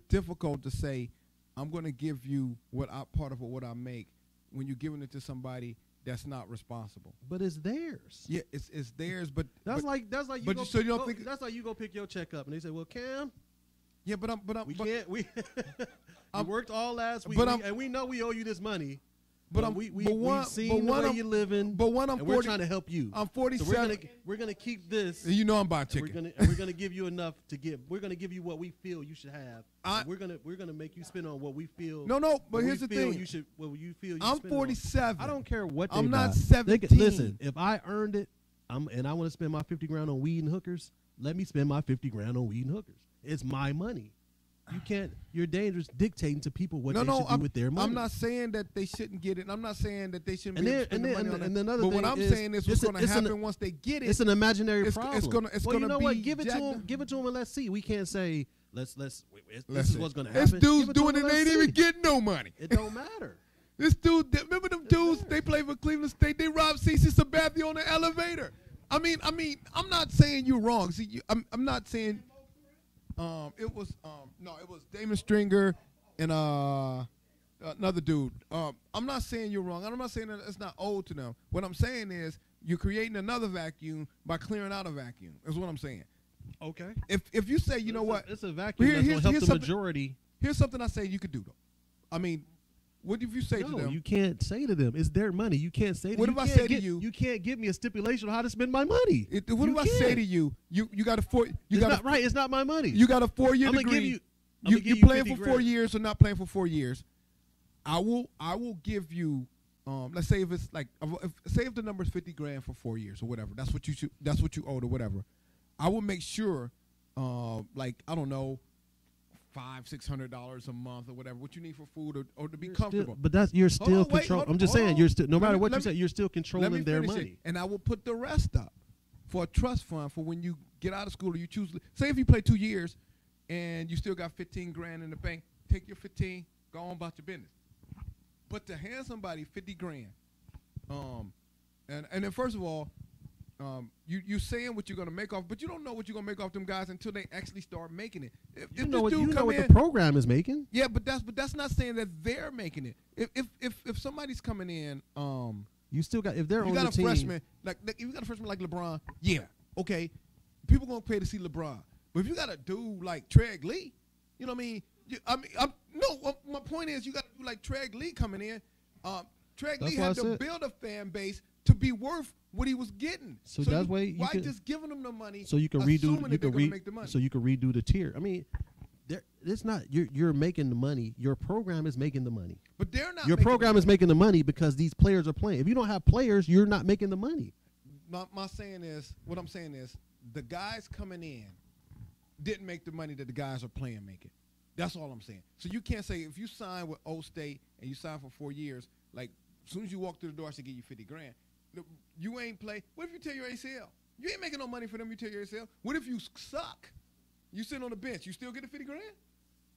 difficult to say I'm going to give you part of what I make when you're giving it to somebody that's not responsible. But it's theirs. Yeah, it's theirs. But that's like you but go, so you don't think that's like you go pick your check up and they say, well, Cam. Yeah, but we worked all last week, and we know we owe you this money. But we've seen the way you're living. But when I'm 40, we're trying to help you. I'm 47. So we're gonna keep this. You know I'm buying chicken. We're gonna give you enough to give. We're gonna give you what we feel you should have. We're gonna make you spend on what we feel. No. But here's the thing. What you feel. I'm 47. I don't care what they I'm buy. not 17. Listen, if I earned it, and I want to spend my 50 grand on weed and hookers, let me spend my 50 grand on weed and hookers. It's my money. You can't. You're dangerous dictating to people what they should do with their money. I'm not saying that they shouldn't get it. And I'm not saying that they shouldn't be able to spend the money on it. Another but thing what I'm saying is what's going to happen once they get it. It's an imaginary problem. It's going to be. What? Give it to them. Give it to them and let's see. We can't say this is what's going to This happen. dude's doing it and they ain't even getting no money. It don't matter. This dude, remember them dudes? They played for Cleveland State. They robbed CeCe Sabathia on the elevator. I mean, I'm not saying you're wrong. See, I'm not saying. It was Damon Stringer and another dude. I'm not saying you're wrong. I'm not saying that it's not owed to them. What I'm saying is you're creating another vacuum by clearing out a vacuum. Is what I'm saying. Okay. If you say, you know what, it's a vacuum that's going to help the majority. Here's something I say you could do though. I mean, what if you say to them? You can't say to them. It's their money. You can't say to them. What if I say to you? You can't give me a stipulation on how to spend my money. What if I say to you? You got a 4. You got right. It's not my money. You got a 4-year degree. You playing for 4 years or not playing for 4 years? I will give you. Let's say if it's like, say if the number is 50 grand for 4 years or whatever. That's what you owe or whatever. I will make sure, like I don't know, $500-600 a month or whatever. What you need for food or to be comfortable. But you're still controlling. I'm just saying you're still. No matter what you say, you're still controlling their money. And I will put the rest up for a trust fund for when you get out of school or you choose. Say if you play 2 years and you still got 15 grand in the bank, take your 15, go on about your business. But to hand somebody 50 grand, and then first of all, you saying what you're gonna make off, but you don't know what you're gonna make off them guys until they actually start making it. You know what the program is making. Yeah, but that's not saying that they're making it. If somebody's coming in, you still got if they're on the team. You got a freshman like LeBron. Yeah, okay, people gonna pay to see LeBron. But if you got a dude like Treg Lee, you know what I mean? My point is you got a dude like Treg Lee coming in. Treg Lee had to build a fan base to be worth what he was getting. So that's why just giving them the money? So you can redo. So you can redo the tier. I mean, it's not you're making the money. Your program is making the money. But they're not. Your program is making the money because these players are playing. If you don't have players, you're not making the money. What I'm saying is, the guys coming in didn't make the money that the guys are playing make it. That's all I'm saying. So you can't say if you sign with O State and you sign for 4 years, like as soon as you walk through the door, I should give you 50 grand. You ain't play. What if you tear your ACL? You ain't making no money for them. You tear your ACL. What if you suck? You sitting on the bench. You still get the 50 grand?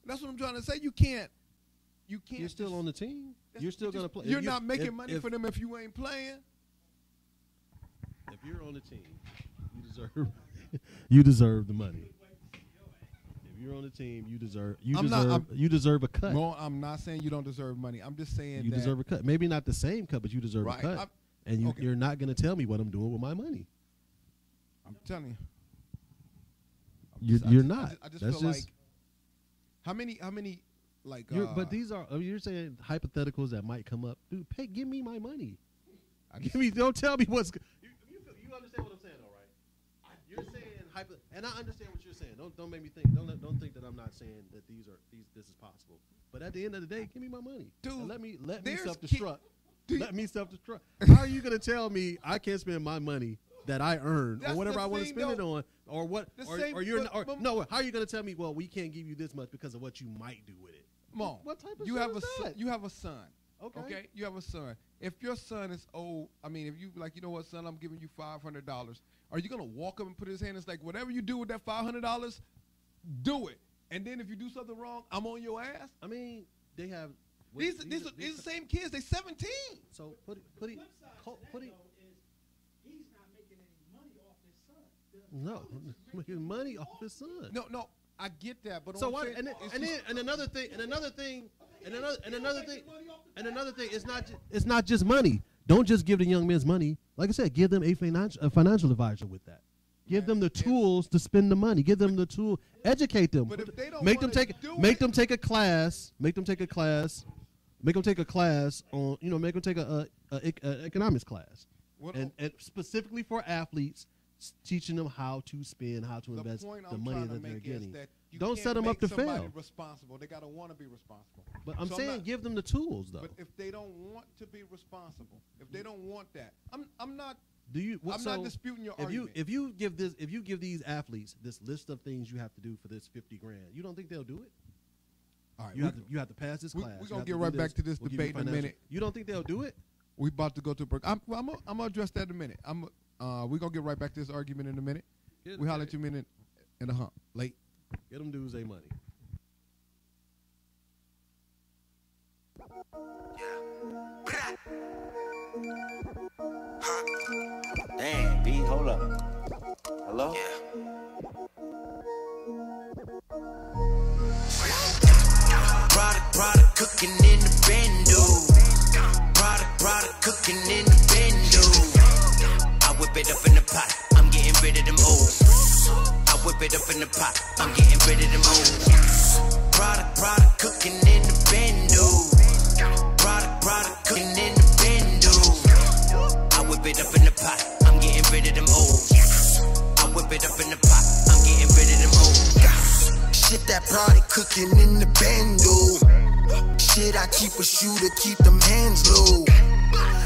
That's what I'm trying to say. You can't. You're still on the team. You're still going to play. You're not making money for them if you ain't playing. If you're on the team, you deserve the money. If you're on the team, you deserve a cut. No, I'm not saying you don't deserve money. I'm just saying you deserve a cut. Maybe not the same cut, but you deserve a cut. And you're not going to tell me what I'm doing with my money. I'm telling you. You're not. I just feel like how many like. But these are you're saying hypotheticals that might come up, dude. Give me my money. I Don't tell me what's. You understand what I'm saying, though, right? You're saying and I understand what you're saying. Don't make me think. Don't think that I'm not saying that this is possible. But at the end of the day, give me my money, dude. And let me self destruct. Let me self destruct. How are you gonna tell me I can't spend my money that I earned or whatever I want to spend it on, or what? No. How are you gonna tell me? Well, we can't give you this much because of what you might do with it. Mom, what type of you shit have is a that? you have a son. Okay. You have a son. If your son is old, I mean, if you like, you know what, son, I'm giving you $500. Are you gonna walk up and put his hand? It's like whatever you do with that $500, do it. And then if you do something wrong, I'm on your ass. I mean, they have these are the same kids. They 17. So The flip side to that, though, is he's not making any money off his son. No, making money off his son. No, I get that, but So why? And another thing, it's not just money. Don't just give the young men's money. Like I said, give them a financial advisor with that. Give them the tools to spend the money. Give them the tool. Educate them. But if they don't make them wanna take a class. Make them take a class on. Make them take a economics class, and specifically for athletes, teaching them how to spend, how to invest the money that they're getting. Don't set them up to fail. Responsible. They gotta want to be responsible. But I'm saying give them the tools though. But if they don't want to be responsible, if they don't want that, I'm not. I'm not disputing your argument. If you give these athletes this list of things you have to do for this $50,000, you don't think they'll do it? All right, you have to pass this class. We're gonna get right back to this debate in a minute. You don't think they'll do it? We about to go to a break. I'm gonna address that in a minute. We're gonna get right back to this argument in a minute. We holler at you a minute in the hump. Late. Get them dudes their money. Damn, B, hold up. Hello? Product cooking in the bendo. Product cooking in the bendo. I whip it up in the pot. I'm getting rid of them old. I whip it up in the pot. I'm getting rid of them old. Product cooking in the bendo. Product cooking in the bendo. I whip it up in the pot. I'm getting rid of them old. I whip it up in the pot. I'm getting rid of them old. Shit, that product cooking in the bendo. Shit, I keep a shooter, keep them hands low.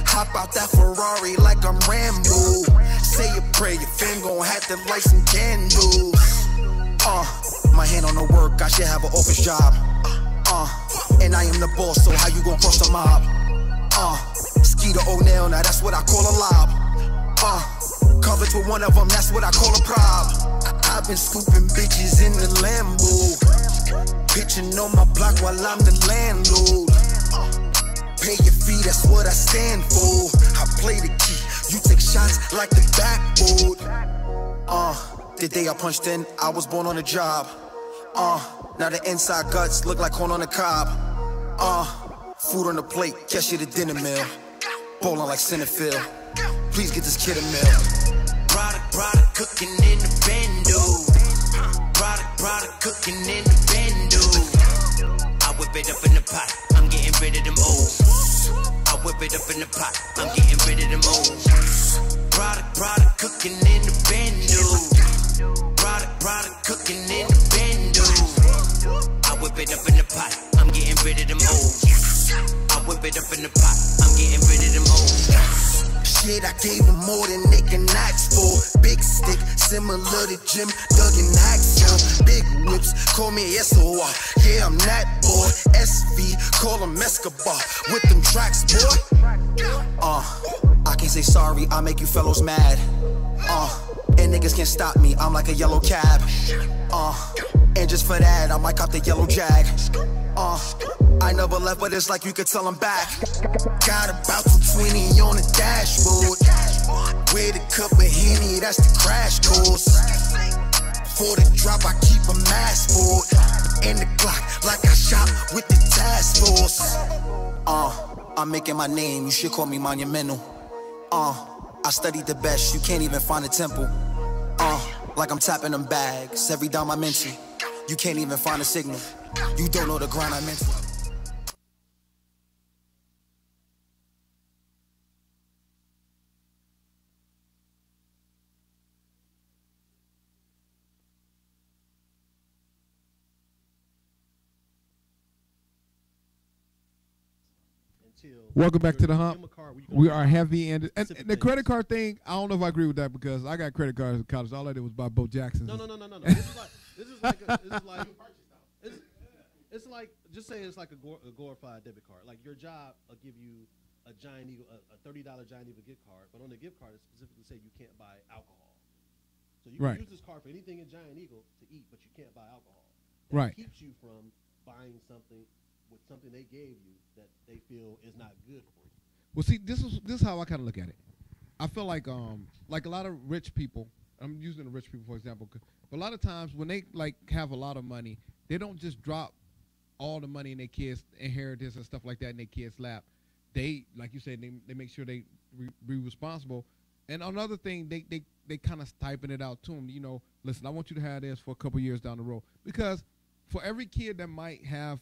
Hop out that Ferrari like I'm Rambo. Say a prayer, your fam gon' have to light some candles. My hand on the work, I should have an office job. And I am the boss, so how you gon' cross the mob? Skeeter O'Neil, now that's what I call a lob. Covered with one of them, that's what I call a prob. I've been scooping bitches in the Lambo. Pitching on my block while I'm the landlord. Pay your fee, that's what I stand for. I play the key, you take shots like the backboard. The day I punched in, I was born on the job. Now the inside guts look like corn on the cob. Food on the plate, catch you the dinner meal. Bowling like Centerfield. Please get this kid a meal. Product cooking in the bendo. Product cooking in the bendo. I whip it up in the pot. I'm getting rid of them old. I whip it up in the pot. I'm getting rid of them old. Product cooking in the bendo. Product cooking in the bendo. I whip it up in the pot. I'm getting rid of them old. I whip it up in the pot. I'm getting rid of them old. Shit, I gave them more than they can ask for. Big stick, similar to Jim Duggan Axel. Big whips, call me SOR. Yeah, I'm that boy. SV, call him Escobar. With them tracks, boy. I can't say sorry, I make you fellows mad. And niggas can't stop me, I'm like a yellow cab. And just for that, I might cop the yellow Jag. I never left, but it's like you could tell I'm back. Got about 220 on the dashboard. With a cup of Henny, that's the crash course. For the drop, I keep a mask for it. And the Glock, like I shot with the task force. I'm making my name, you should call me monumental. I studied the best, you can't even find a temple. Like I'm tapping them bags, every dime I'm into. You can't even find a signal. You don't know the grind I'm into. Welcome back to the hump. Give 'em a card where you can We buy are heavy and specific the things. credit card thing. I don't know if I agree with that because I got credit cards in college. All I did was buy Bo Jackson's. No. It's like just say it's like a glorified debit card. Like your job will give you a Giant Eagle, a $30 Giant Eagle gift card, but on the gift card it specifically say you can't buy alcohol. So you Right. can use this card for anything in Giant Eagle to eat, but you can't buy alcohol. That Right. keeps you from buying something with something they gave you that they feel is not good for you. Well, see, this is how I kind of look at it. I feel like a lot of rich people. I'm using the rich people for example, but a lot of times when they like have a lot of money, they don't just drop all the money in their kids' inheritance and stuff like that in their kids' lap. They, like you said, they make sure they be responsible. And another thing, they kind of typing it out to them. You know, listen, I want you to have this for a couple years down the road because for every kid that might have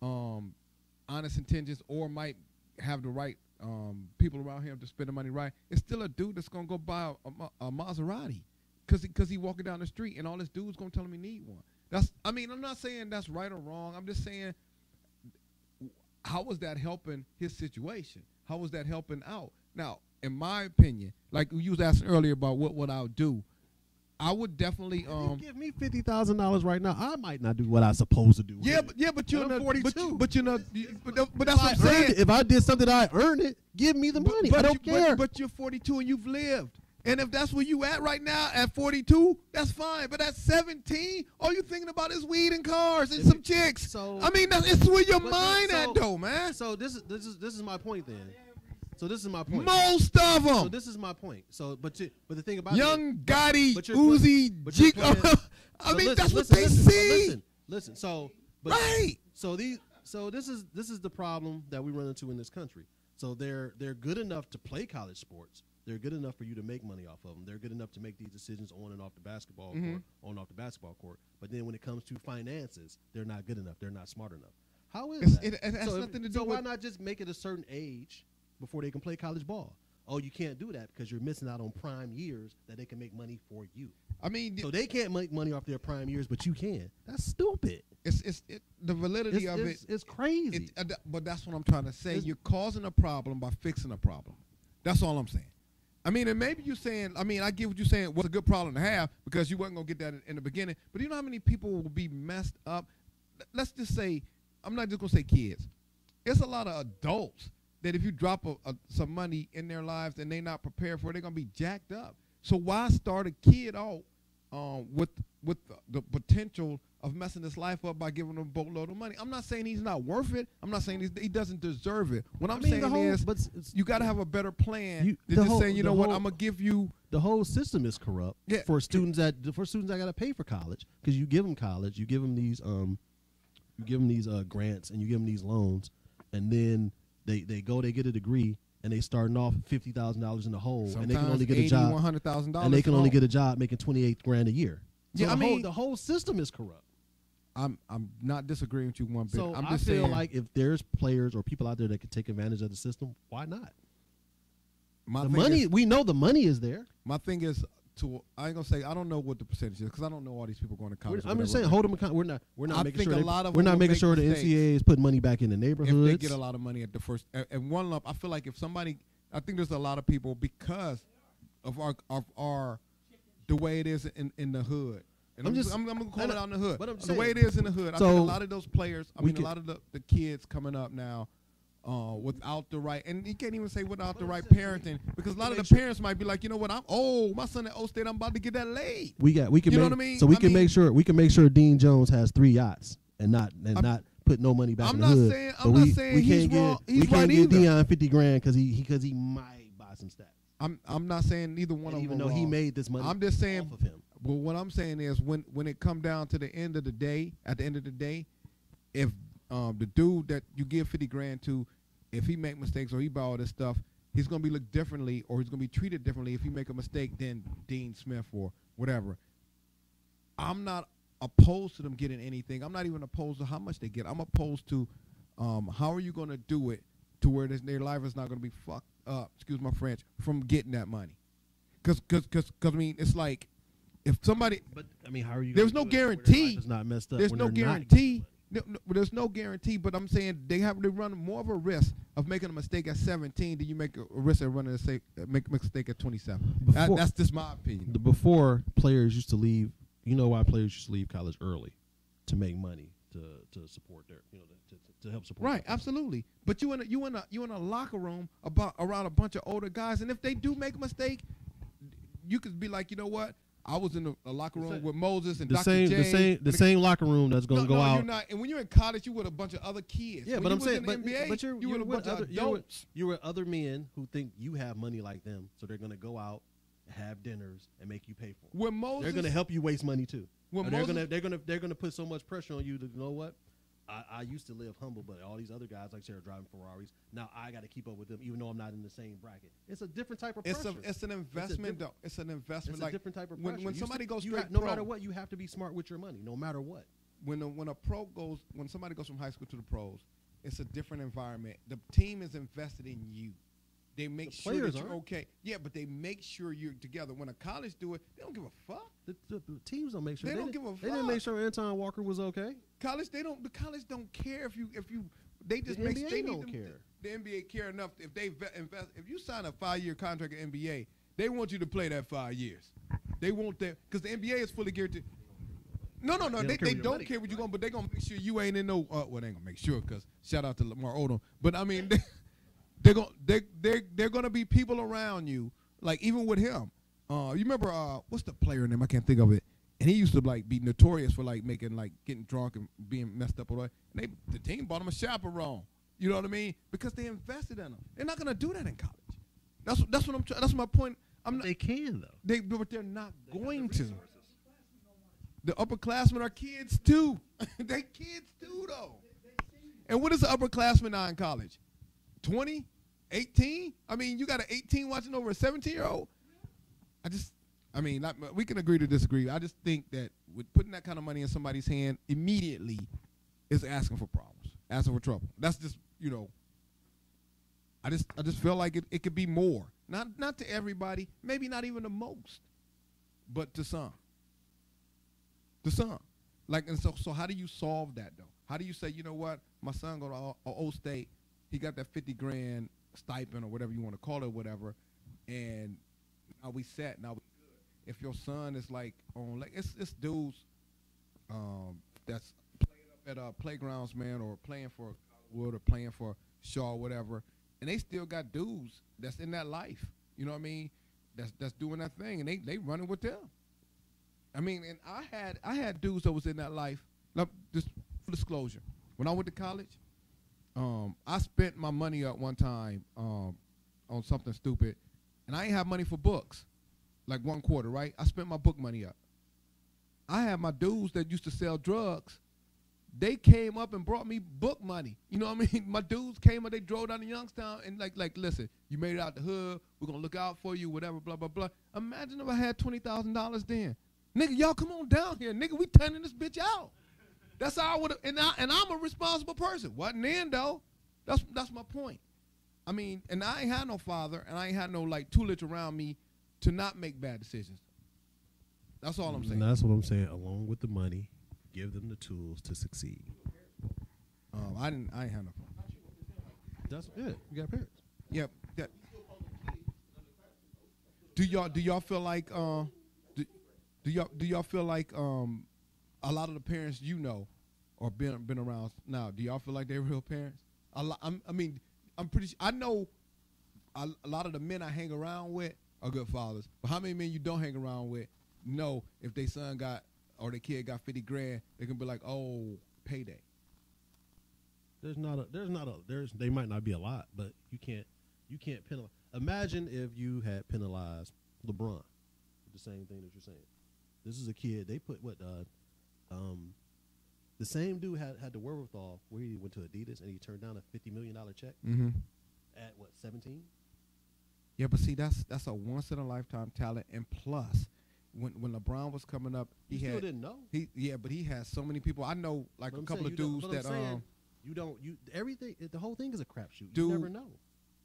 honest intentions or might have the right people around him to spend the money right, it's still a dude that's gonna go buy a Maserati because he walking down the street and all this dude's gonna tell him he need one. I'm not saying that's right or wrong. I'm just saying, how was that helping his situation? How was that helping out? Now, in my opinion, like you was asking earlier about what I would do, I would definitely If you give me $50,000 right now, I might not do what I'm supposed to do. with it. but you're I'm not 42. but that's what I'm If I earned saying. it, if I did something I earned it, give me the money. I don't care. But you're 42 and you've lived. And if that's where you at right now at 42, that's fine. But at 17, all you thinking about is weed and cars and some chicks. So- I mean, it's where your But mind so- at though, man. So this is my point then. So this is my point. Most of them. So this is my point. So but the thing about Young it, Gotti, but you're Uzi, but you're Jeek. playing- I so mean, listen, that's what listen, they listen, see. Listen. So but Right. So this is the problem that we run into in this country. So they're good enough to play college sports. They're good enough for you to make money off of them. They're good enough to make these decisions on and off the basketball court, on and off the basketball court. But then when it comes to finances, they're not good enough. They're not smart enough. How is that? It has nothing to do so why with. not just make it a certain age before they can play college ball? Oh, you can't do that because you're missing out on prime years that they can make money for you. I mean, So they can't make money off their prime years, but you can. That's stupid. the validity of it. It's crazy. But that's what I'm trying to say. You're causing a problem by fixing a problem. That's all I'm saying. I mean, and maybe you're saying, I get what you're saying was a good problem to have because you wasn't going to get that in the beginning. But you know how many people will be messed up? Let's just say, I'm not just going to say kids. It's a lot of adults that if you drop some money in their lives and they're not prepared for it, they're going to be jacked up. So why start a kid out with the potential of messing his life up by giving him a boatload of money? I'm not saying he's not worth it. I'm not saying he doesn't deserve it. What I'm saying is you got to have a better plan than just saying, you know what, I'm going to give you. The whole system is corrupt for students that got to pay for college because you give them college, you give them these grants and you give them these loans, and then they get a degree and they starting off $50,000 in the hole, Sometimes and they can only get a job $100,000, and they can only get a job making $28,000 a year. So Yeah, the whole system is corrupt. I'm not disagreeing with you one bit. So I'm I just feel saying, like if there's players or people out there that can take advantage of the system, why not? my The thing money, is- we know the money is there. my thing is I ain't gonna say I don't know what the percentage is because I don't know all these people going to college. I'm just saying, hold them account. We're not I making think sure a lot of we're them not will making make sure the mistakes. NCAA is putting money back in the If neighborhoods. they get a lot of money at the first and one lump, I feel like if somebody, I think there's a lot of people because of our the way it is in the hood. And I'm gonna call it out in the hood. But I'm the way it saying- is in the hood. I So, think a lot of those players. I we mean, can- a lot of the kids coming up now. Without the right, and you can't even say without the right parenting, because a lot of the parents might be like, you know what, my son at O State, I'm about to get that laid. We can You know make, what I mean? So we I can mean- make sure Dean Jones has 3 yachts and not put no money back I'm in the not hood. saying- But I'm not we saying we he's can't wrong- get he's we can't right get either. Deion $50,000 because he might buy some stats. I'm not saying neither one of them. Even are though he wrong. made this money, I'm just saying. off of him. Well, what I'm saying is when it come down to the end of the day, at the end of the day, if the dude that you give $50,000 to, if he make mistakes or he buy all this stuff, he's gonna be looked differently or he's gonna be treated differently if he make a mistake than Dean Smith or whatever. I'm not opposed to them getting anything. I'm not even opposed to how much they get. I'm opposed to how are you going to do it to where their life is not going to be fucked up, excuse my French, from getting that money. Because I mean, it's like if somebody. But I mean, how are you? There's gonna no do it where their guarantee. life is not messed up There's when no they're not guarantee. getting There's no guarantee, but I'm saying they run more of a risk of making a mistake at 17 than you make a risk of running make a mistake at 27. That's just my opinion. Before, players used to leave. You know why players used to leave college early? To make money, to support their, to help support. Right, absolutely. But you in a locker room around a bunch of older guys, and if they do make a mistake, you could be like, you know what? I was in a locker room with Moses and Dr. J. The same locker room that's going to go out. You're not. And when you're in college, you with a bunch of other kids. Yeah, when but you I'm was saying, in the NBA, but you with a bunch of adults. you're with other men who think you have money like them, so they're going to go out, have dinners, and make you pay for it. When Moses, they're going to help you waste money too. When they're Moses, going to put so much pressure on you to, you know what? I used to live humble, but all these other guys, like I said, are driving Ferraris. Now I got to keep up with them, even though I'm not in the same bracket. It's a different type of pressure. It's an investment, though. It's an investment. It's like a different type of pressure. When somebody goes no straight pro, matter what, you have to be smart with your money, no matter what. When somebody goes from high school to the pros, it's a different environment. The team is invested in you. They make sure that you're okay. Yeah, but they make sure you're together. When a college do it, they don't give a fuck. The teams don't make sure. They don't give a fuck. They didn't make sure Anton Walker was okay. The college don't care if you. They just The make. NBA They don't need care. The NBA care enough if they invest. If you sign a 5-year contract at NBA, they want you to play that 5 years. They want that because the NBA is fully guaranteed. No. They don't care what you're going, but they're gonna make sure you ain't in no. Well, they ain't gonna make sure because shout out to Lamar Odom. But I mean. They're gonna be people around you, like even with him. You remember what's the player name? I can't think of it. And he used to like be notorious for like getting drunk and being messed up. And the team bought him a chaperone. You know what I mean? Because they invested in him. They're not gonna do that in college. That's what I'm. That's my point. They can though. But they're not going to. The upperclassmen are kids too. They kids too though. And what is the upperclassman now in college? 20, 18? I mean, you got an 18 watching over a 17-year-old? We can agree to disagree. I just think that with putting that kind of money in somebody's hand immediately is asking for problems, asking for trouble. That's just, I just feel like it could be more. Not to everybody, maybe not even the most, but to some. To some. Like, and so how do you solve that, though? How do you say, you know what, my son go to Old State, he got that $50,000 stipend or whatever you want to call it, whatever, and now we set, now we good. If your son is like on, like it's dudes that's playing up at playgrounds, man, or playing for Wood or playing for Shaw, or whatever, and they still got dudes that's in that life. You know what I mean? That's doing that thing, and they running with them. I mean, and I had dudes that was in that life. Just for disclosure, when I went to college. I spent my money up one time on something stupid, and I ain't have money for books, like 1 quarter, right? I spent my book money up. I had my dudes that used to sell drugs. They came up and brought me book money. You know what I mean? My dudes came up, they drove down to Youngstown and like, listen, you made it out the hood. We're going to look out for you, whatever, blah, blah, blah. Imagine if I had $20,000 then. Nigga, y'all come on down here. Nigga, we turning this bitch out. That's how I would have, and I'm a responsible person. Wasn't then though. That's my point. I mean, and I ain't had no father, and I ain't had no like tutelage around me to not make bad decisions. That's all I'm saying. And that's what I'm saying. Along with the money, give them the tools to succeed. I ain't had no father. That's it. You got parents. Yeah. Do y'all feel like do y'all feel like a lot of the parents or been around now, do y'all feel like they're real parents? I'm pretty sure, I know a lot of the men I hang around with are good fathers. But how many men you don't hang around with know if their son got or their kid got $50,000, they can be like, oh, payday. They might not be a lot, but you can't penalize. Imagine if you had penalized LeBron with the same thing that you're saying. This is a kid. They put the same dude had the wherewithal where he went to Adidas and he turned down a $50 million check at 17? Yeah, but see, that's a once in a lifetime talent, and plus, when LeBron was coming up, he You still had didn't know. but he had so many people. I know like But a I'm couple saying of you don't- dudes but I'm that saying you don't everything. The whole thing is a crapshoot. Dude, You never know.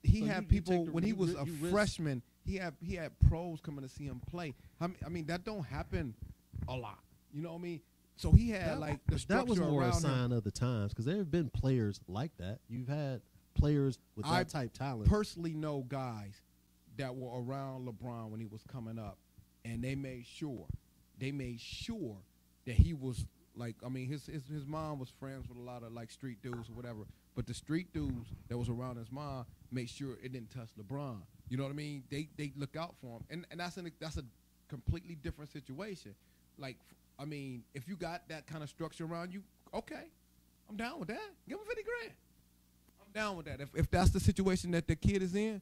he So had you people take the- when he you was ri- a you risk- freshman. He had pros coming to see him play. I mean that don't happen a lot. You know what I mean? So he had like the But structure that was more a around him. sign of the times because there have been players like that. You've had players with I that type talent. Personally know guys that were around LeBron when he was coming up, and they made sure that he was like, I mean, his mom was friends with a lot of like street dudes or whatever, but the street dudes that was around his mom made sure it didn't touch LeBron. You know what I mean? They look out for him, and that's a completely different situation. Like, I mean, if you got that kind of structure around you, okay, I'm down with that. Give him $50,000. I'm down with that. If that's the situation that the kid is in,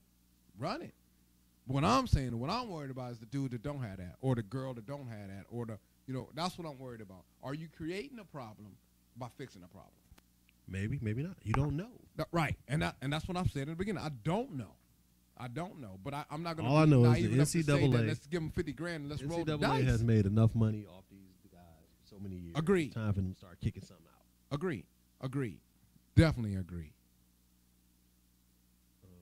run it. What I'm saying, what I'm worried about is the dude that don't have that, or the girl that don't have that, or that's what I'm worried about. Are you creating a problem by fixing a problem? Maybe, maybe not. You don't know. Right, and that's what I'm saying in the beginning. I don't know, but I'm not going All I to know be is naive the enough to say that NCAA let's give him $50,000 and let's roll the NCAA dice. has made enough money off these guys for so many years. Agreed. It's time for them to start kicking something out. Agreed, definitely agree.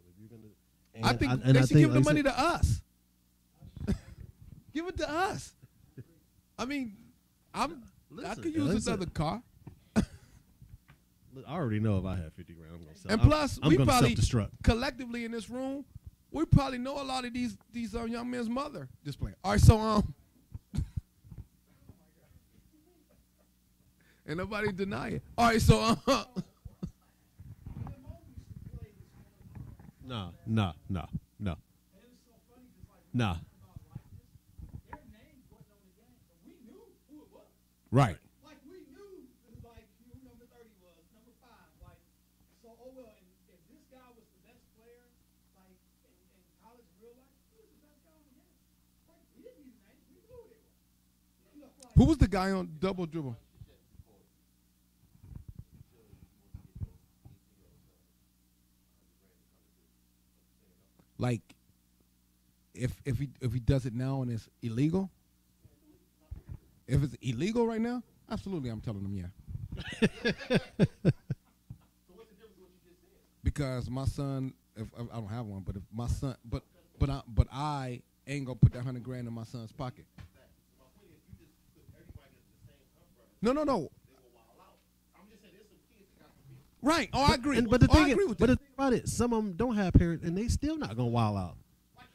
If you're gonna, I think they should give the money to us. Give it to us. I mean, I could use another car. Look, I already know if I have $50,000, I'm gonna sell. And plus, I'm we gonna probably self-destruct. collectively in this room, we probably know a lot of these young men's mother. Just playing. All right, so and nobody deny it. All right, so Nah. And it's so funny, just like Nah. about likeness, their names wasn't on the game, but we knew who it was. right. Like we knew, like who number 30 was, number 5. Like so, oh well. And if this guy was the best player, like in college, in real life, he was the best guy on the game. Like we didn't need names, we knew who they were. You know, like, Who was the guy on double dribble? Like, if he does it now and it's illegal, if it's illegal right now, absolutely, I'm telling him yeah. Because my son, if I don't have one, but if my son, but I ain't gonna put that $100,000 in my son's pocket. No. Right. Oh, I agree. But the I thing agree is, with but that. the thing about it, some of them don't have parents, and they still not gonna wild out.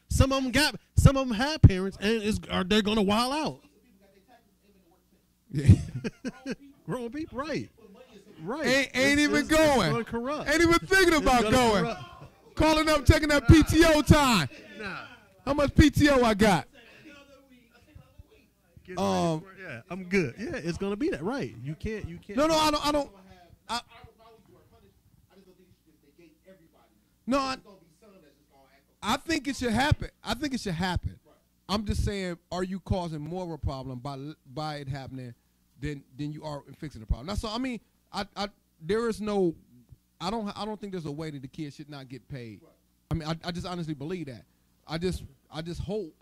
Some of them have parents, and they're gonna wild out. Yeah. Grown people, right? Ain't even going. Gonna corrupt. Ain't even thinking about gonna going. corrupt. Calling up, taking that PTO time. Nah. How much PTO I got? Yeah, I'm good. Yeah, it's gonna be that, right? You can't. No, I don't. I think it should happen. I'm just saying, are you causing more of a problem by it happening than you are fixing the problem? That's all. I mean, there is no. I don't think there's a way that the kids should not get paid. I mean, I just honestly believe that. I just hope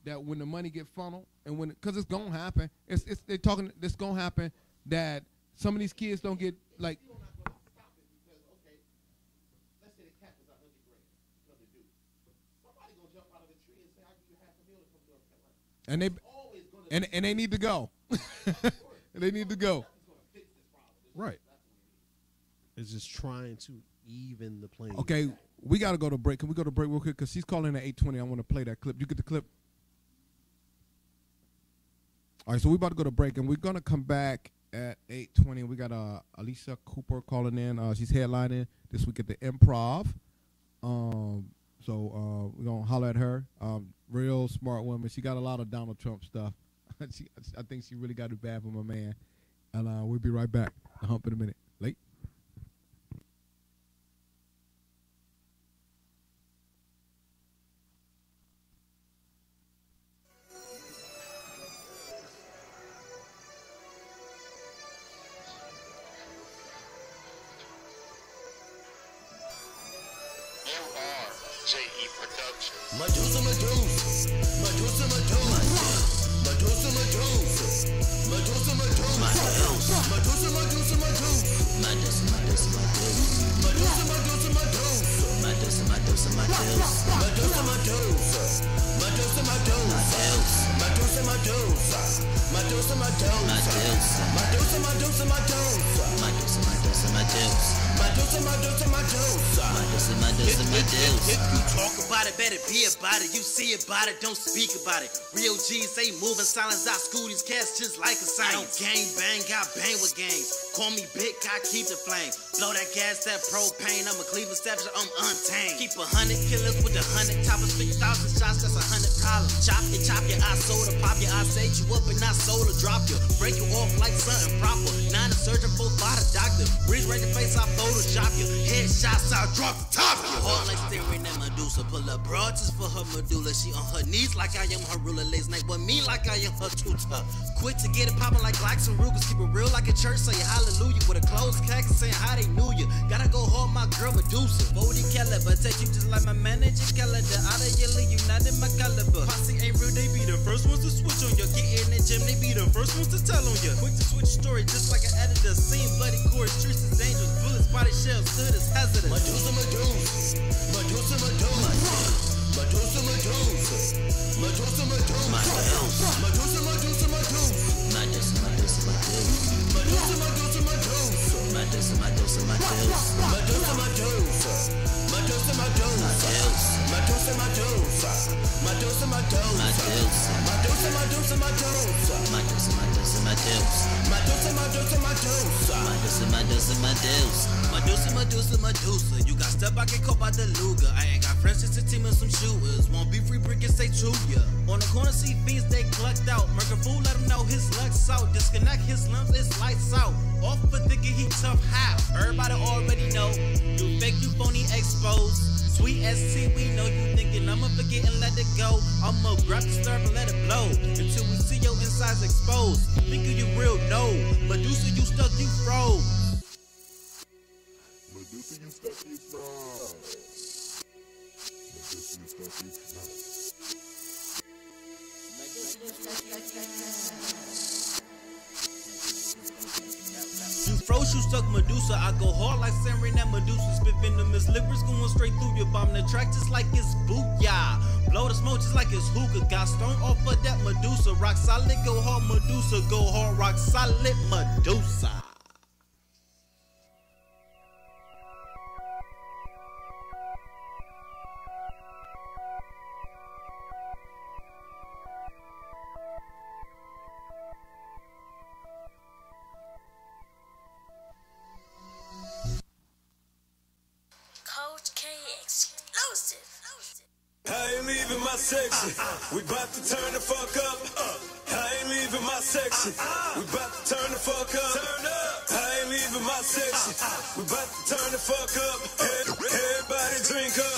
that when the money get funneled and because it's gonna happen. It's gonna happen that some of these kids don't get like. And they need to go. They need to go. Right. It's just trying to even the playing. Okay, we got to go to break. Can we go to break real quick? Because she's calling at 8:20. I want to play that clip. You get the clip? All right, so we about to go to break, and we're going to come back at 8:20. We got Alicia Cooper calling in. She's headlining this week at the Improv. So we're going to holler at her. Real smart woman. She got a lot of Donald Trump stuff. I think she really got it bad for my man. And we'll be right back. The Hump in a minute. Late. You are JE Productions. Medusa. Medusa, Medusa, Medusa. Medusa, Medusa, Medusa. Medusa, Medusa, Medusa. Medusa, Medusa, Medusa. Medusa, Medusa. Medusa, Medusa. Medusa, Medusa. Medusa, Medusa. Medusa, Medusa, Medusa. Medusa, Medusa, Medusa. Medusa, Medusa, Medusa. Medusa, Medusa, Medusa. If you talk about it, better be about it. You see about it, don't speak about it. Real G's, they move in silence. I school these cats just like a science. Gang bang, got bang with gangs. Call me big, I keep the flame. Blow that gas, that propane. I'm a Cleveland savage, I'm untamed. Keep 100 killers with 100 toppers, 50,000 shots, that's 100 problems. Chop your eye soda, pop your eye, set you up and not soda, drop you. Break you off like something proper. 9 a surgeon, 4 by the doctor. Bridge right in your face, I Photoshop you. Headshots, I drop the top of you. Hard like staring at Medusa. Pull up broad just for her medulla. She on her knees like I am her ruler. Lays night, but me like I am her tutor. Quick to get it poppin' like Glocks and Rugers. Keep it real like a church, say hallelujah. With a closed khaki saying how they knew you. Gotta go hard, my girl Medusa. 40 caliber, take you just like my manager calendar. Out of your league, you not in my caliber. Posse ain't real, they be the first ones to switch on you. Get in the gym, they be the first ones to tell on you. Quick to switch story, just like an editor. Scene bloody core, streets is dangerous. Bullets, body shells, stood is hazardous. Medusa, Medusa. Medusa, Medusa. Medusa, Medusa. Medusa, Medusa. Medusa, Medusa, Medusa. Medusa, Medusa, Medusa. Medusa, Medusa, Medusa. Medusa, Medusa, Medusa. Medusa, Medusa, Medusa. Medusa, Medusa, Medusa. Medusa, Medusa, Medusa. Medusa, Medusa, Medusa. Medusa, Medusa, Medusa. Medusa, Medusa, Medusa. Medusa, Medusa, Medusa, Medusa. You got stuff, I get caught by the Luger. I ain't got friends, just a team of some shooters. Won't be free, brick and stay true, ya. On the corner, see fiends, they clucked out. Murder fool, let him know his luck's out. Disconnect his lumps, it's lights out. Off for thinking he tough, how? Everybody already know. You fake, you phony, exposed. Sweet ST, we know you thinking I'ma forget and let it go. I'ma grab the stirrup and let it blow until we see your insides exposed. Thinking you real, no. Medusa, you stuck, you froze. Medusa, you stuck, you froze. Medusa, you stuck, you froze. You froze, you stuck, Medusa. I go hard like Sarin that Medusa. Spit venomous liquids going straight through your bomb. The track just like it's booyah. Blow the smoke just like it's hookah. Got stone off of that Medusa. Rock solid, go hard, Medusa. Go hard, rock solid, Medusa. I ain't leaving my section. We bout to turn the fuck up. I ain't leaving my section. We bout to turn the fuck up. I ain't leaving my section. We bout to turn the fuck up. Everybody drink up.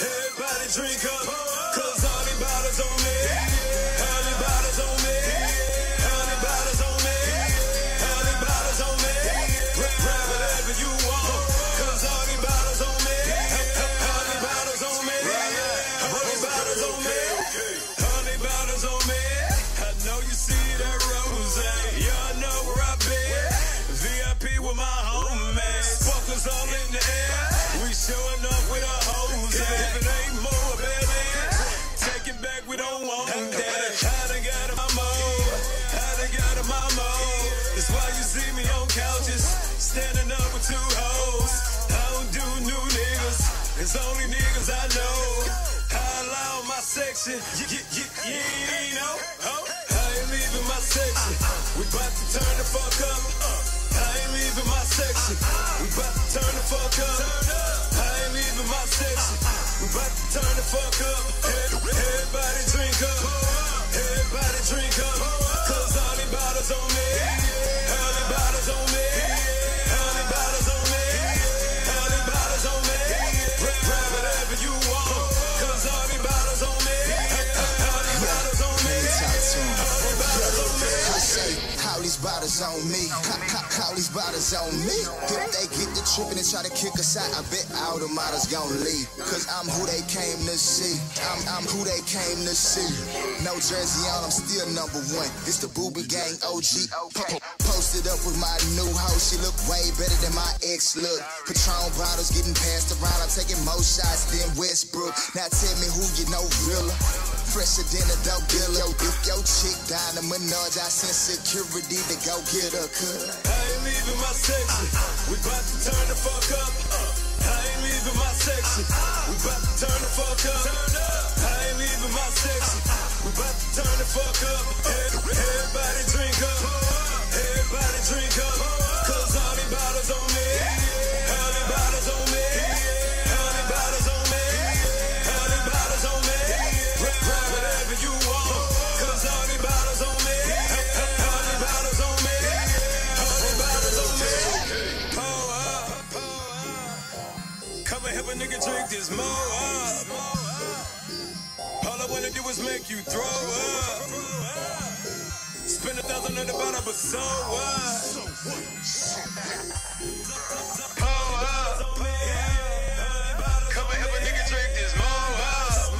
Everybody drink up. Cause honey bottles on me. Honey bottles on me. Honey bottles on me. Honey bottles on me. Grab whatever you want. Cause honey bottles on me. Honey bottles on me. Honey bottles on me. Honey bottles on me. I know you see that rose. Y'all know where I've been. VIP with my homies. Sparklers all in the air. We showing up with our hoes. If it ain't more, baby, take it back. We don't want that. I done got a mama. I done got a mama. That's why you see me on couches, standing up with two hoes. I don't do new niggas. It's only niggas I know. I allow my section. You know. I ain't leaving my section. We bout to turn the fuck up. I ain't leaving my section. We bout to turn the fuck up. I ain't leaving my section. We bout to turn the fuck up. Everybody drink up. Everybody drink up. Cause honey bottles on me. Honey bottles on me. Honey bottles on me. Honey bottles on me. Grab whatever you want. Cause honey bottles on me. Honey bottles on me. Honey bottles on me. I say, how these bottles on me. Call these bottles on me. If they get the trippin' and try to kick us out, I bet all the models gon' leave. Cause I'm who they came to see. I'm who they came to see. No jersey on, I'm still number one. It's the Booby Gang OG. Posted up with my new hoe. She look way better than my ex look. Patron bottles getting passed around. I'm taking more shots than Westbrook. Now tell me who you know realer. Fresher than a dope dealer. If your chick down the Menards, I send security to go get her. I ain't leaving my section. We bout to turn the fuck up. I ain't leaving my section. We bout to turn the fuck up. I ain't leaving my section. We bout to turn the fuck up. Everybody drink up. Everybody drink up. Cause all these bottles on me. All these bottles on me. All these bottles on me. All these bottles on me. Grab whatever you want. Cause all these bottles on me. All these bottles on me. All these bottles on me. Pour up. Come and help a nigga drink this more up. All I wanna do is make you throw up. Spend 1,000 on the bottle, but so what? Pour up. Come and help a nigga drink this more up.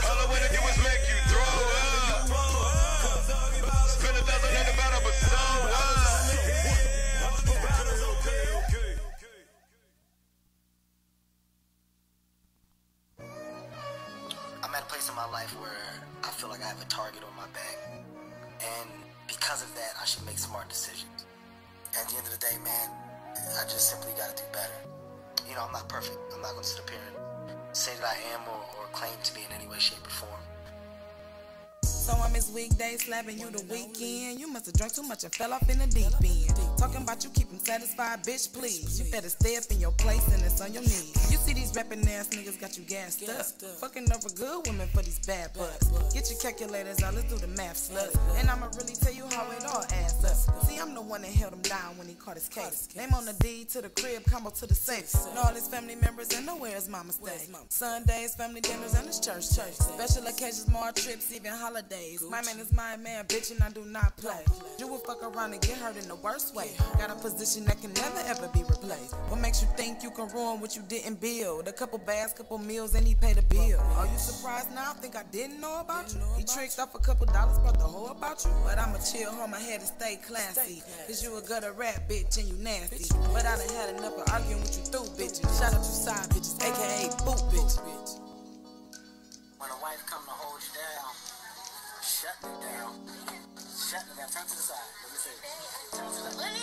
All I wanna do is make you throw up. Spend 1,000 on the bottle, but so what? I'm at a place in my life where I feel like I have a target on my back. And because of that, I should make smart decisions. At the end of the day, man, I just simply gotta do better. You know, I'm not perfect. I'm not gonna sit up here and say that I am or claim to be in any way, shape, or form. So I miss weekdays, slapping you the weekend. You must have drunk too much and fell off in the deep end. Talking about you keep 'em satisfied, bitch, please. You better stay up in your place and it's on your knees. You see these rapping ass niggas got you gassed up. Fucking over good women for these bad butts. Get your calculators out, let's do the math, slut. And I'ma really tell you how it all adds up. See, I'm the one that held him down when he caught his case. Name on the deed to the crib, combo to the safe. And all his family members and nowhere is mama stay. Sundays, family dinners, and it's church. Special occasions, more trips, even holidays. My man is my man, bitch, and I do not play. You will fuck around and get hurt in the worst way. Got a position that can never ever be replaced. What makes you think you can ruin what you didn't build? A couple baths, couple meals, and he paid the bill. Are you surprised now? Think I didn't know about you? He tricked off a couple dollars, brought the hoe about you. But I'ma chill, hold my head and stay classy. Cause you a gutter rap, bitch, and you nasty. But I done had enough of arguing with you through, bitches. Shout out to side bitches, aka boot bitch. When a wife come to hold you down, shut me down. Shut me down. Turn to the side. Let me see. Turn to the side.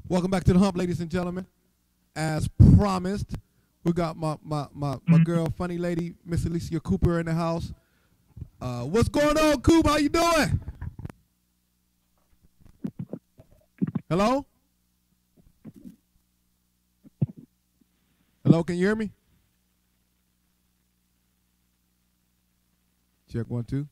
Welcome back to the hump, ladies and gentlemen. As promised, we got my girl, funny lady, Miss Alicia Cooper in the house. What's going on, Coop? How you doing? Hello? Hello, can you hear me? Check 1, 2.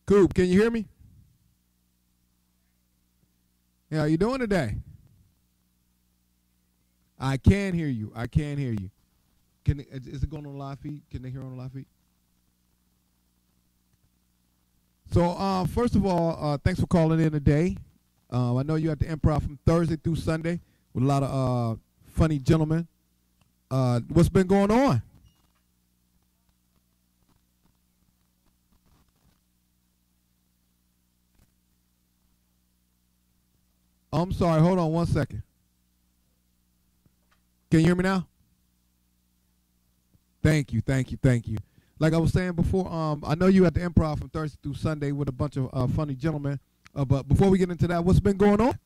Coop, can you hear me? Yeah, how you doing today? I can hear you. I can hear you. Is it going on live feed? Can they hear on the live feed? So, first of all, thanks for calling in today. I know you're at the Improv from Thursday through Sunday with a lot of funny gentlemen. What's been going on? I'm sorry. Hold on 1 second. Can you hear me now? Thank you. Like I was saying before, I know you at the Improv from Thursday through Sunday with a bunch of funny gentlemen. But before we get into that, what's been going on?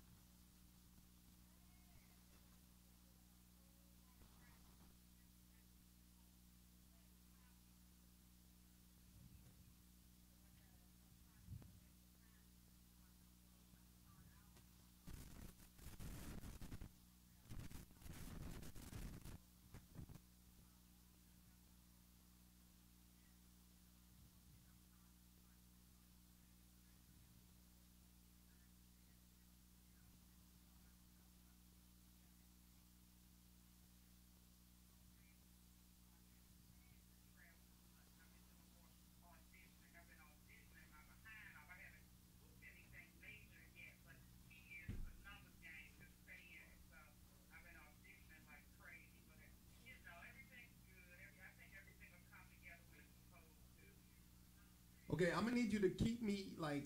Okay, I'm gonna need you to keep me like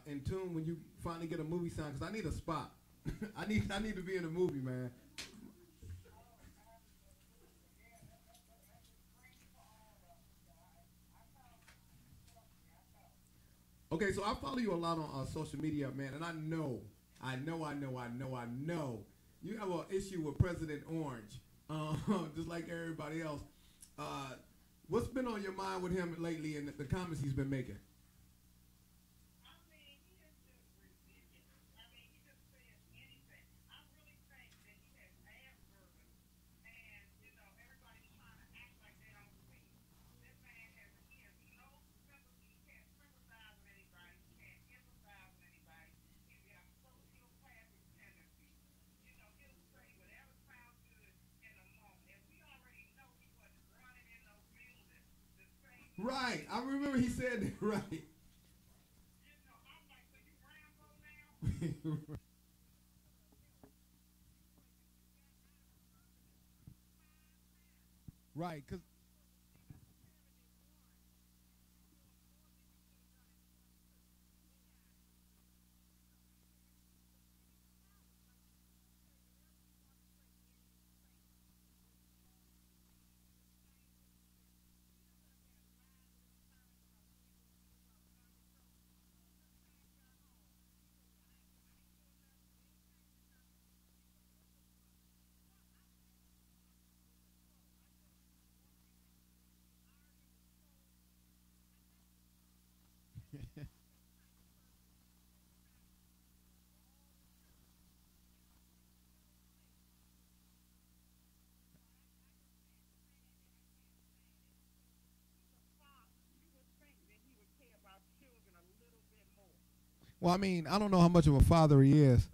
in tune when you finally get a movie sound, because I need a spot. I need to be in a movie, man. Okay, so I follow you a lot on social media, man, and I know you have an issue with President Orange, just like everybody else. Uh, what's been on your mind with him lately and the comments he's been making? Right, I remember he said that. Right. Right, because well, I mean, I don't know how much of a father he is.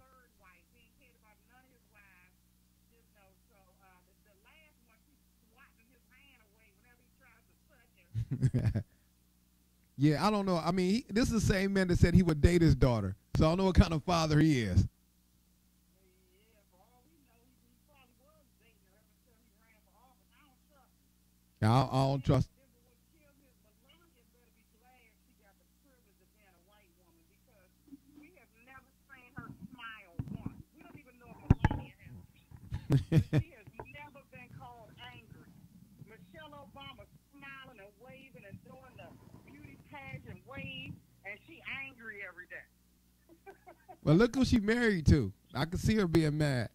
Yeah, I don't know. I mean, this is the same man that said he would date his daughter, so I don't know what kind of father he is. I don't trust. Well, look who she married to. I can see her being mad.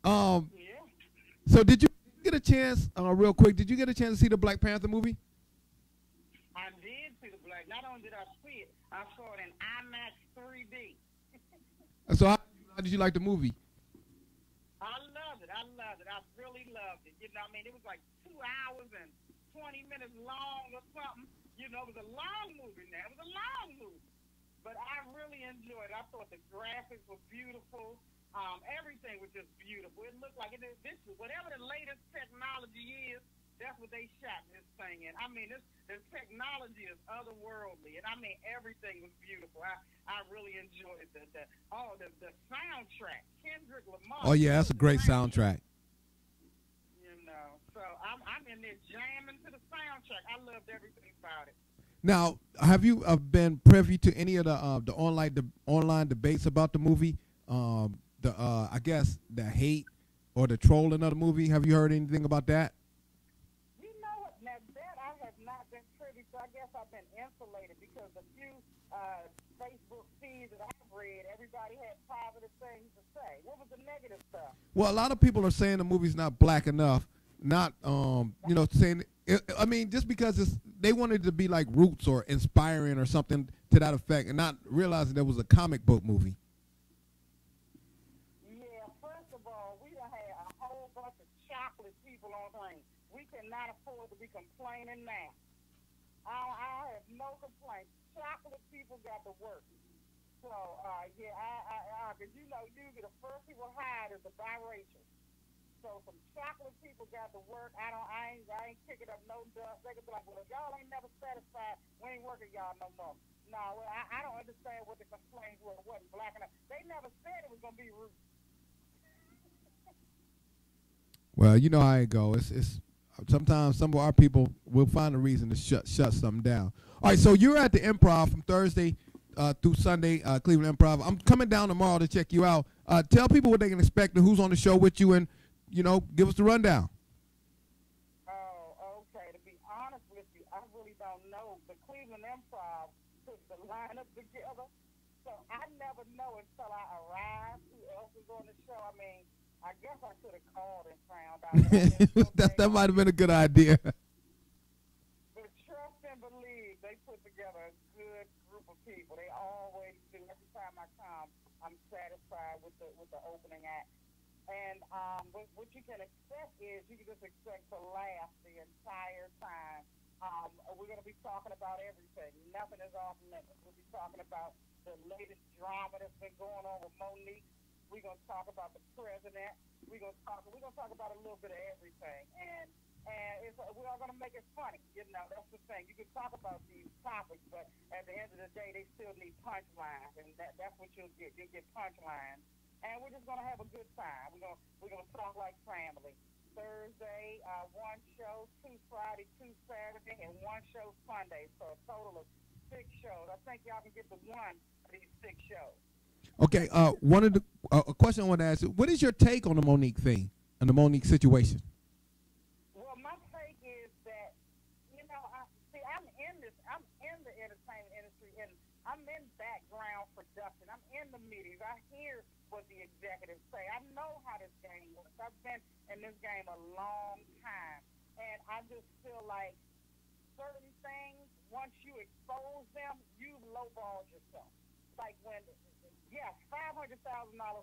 So did you get a chance, real quick, did you get a chance to see the Black Panther movie? I did see the Black. Not only did I see it, I saw it in IMAX 3D. So how did you like the movie? I loved it. I really loved it. You know, I mean, it was like 2 hours and 20 minutes long or something. You know, it was a long movie now. It was a long movie. But I really enjoyed it. I thought the graphics were beautiful. Everything was just beautiful. It looked like whatever the latest technology is, that's what they shot this thing in. I mean, the technology is otherworldly, and I mean everything was beautiful. I really enjoyed the soundtrack. Kendrick Lamar. Oh yeah, that's a great soundtrack. You know, so I'm in there jamming to the soundtrack. I loved everything about it. Now, have you been privy to any of the online debates about the movie? I guess the hate or the trolling of the movie. Have you heard anything about that? You know what? Now that I have not been privy, so I guess I've been insulated because a few Facebook feeds that I've read, everybody had positive things to say. What was the negative stuff? Well, a lot of people are saying the movie's not black enough. Not saying. I mean, just because they wanted to be like Roots or inspiring or something to that effect, and not realizing there was a comic book movie. Yeah, first of all, we done had a whole bunch of chocolate people on things. We cannot afford to be complaining now. I have no complaints. Chocolate people got to work. So, because you know, usually the first people hired is the biracial. So some chocolate people got to work. I ain't picking up no dust. They could be like, well, if y'all ain't never satisfied, we ain't working y'all no more. No, I don't understand what the complaints were. It wasn't black enough. They never said it was gonna be rude. Well, you know how it go. It's sometimes some of our people will find a reason to shut something down. All right, so you're at the Improv from Thursday through Sunday, Cleveland Improv. I'm coming down tomorrow to check you out. Tell people what they can expect and who's on the show with you, and give us the rundown. Oh, okay. To be honest with you, I really don't know. The Cleveland Improv put the lineup together, so I never know until I arrive who else is on the show. I mean, I guess I should have called and found out. That might have been a good idea. But trust and believe, they put together a good group of people. They always do. Every time I come, I'm satisfied with the opening act. And what you can expect is you can just expect to laugh the entire time. We're going to be talking about everything. Nothing is off limits. We'll be talking about the latest drama that's been going on with Monique. We're going to talk about the president. We're going to talk about a little bit of everything. And we're all going to make it funny. That's the thing. You can talk about these topics, but at the end of the day, they still need punchlines, and that's what you'll get. You'll get punchlines. And we're just going to have a good time. We're going to talk like family. Thursday, one show, 2 Friday, 2 Saturday, and 1 show Sunday. So a total of 6 shows. I think y'all can get the one of these 6 shows. Okay, a question I want to ask you, what is your take on the Monique thing, and the Monique situation? Well, my take is that, I'm in the entertainment industry, and I'm in background production. I'm in the meetings. I hear what the executives say. I know how this game works. I've been in this game a long time, and I just feel like certain things, once you expose them, you've lowballed yourself. Like when, yes, $500,000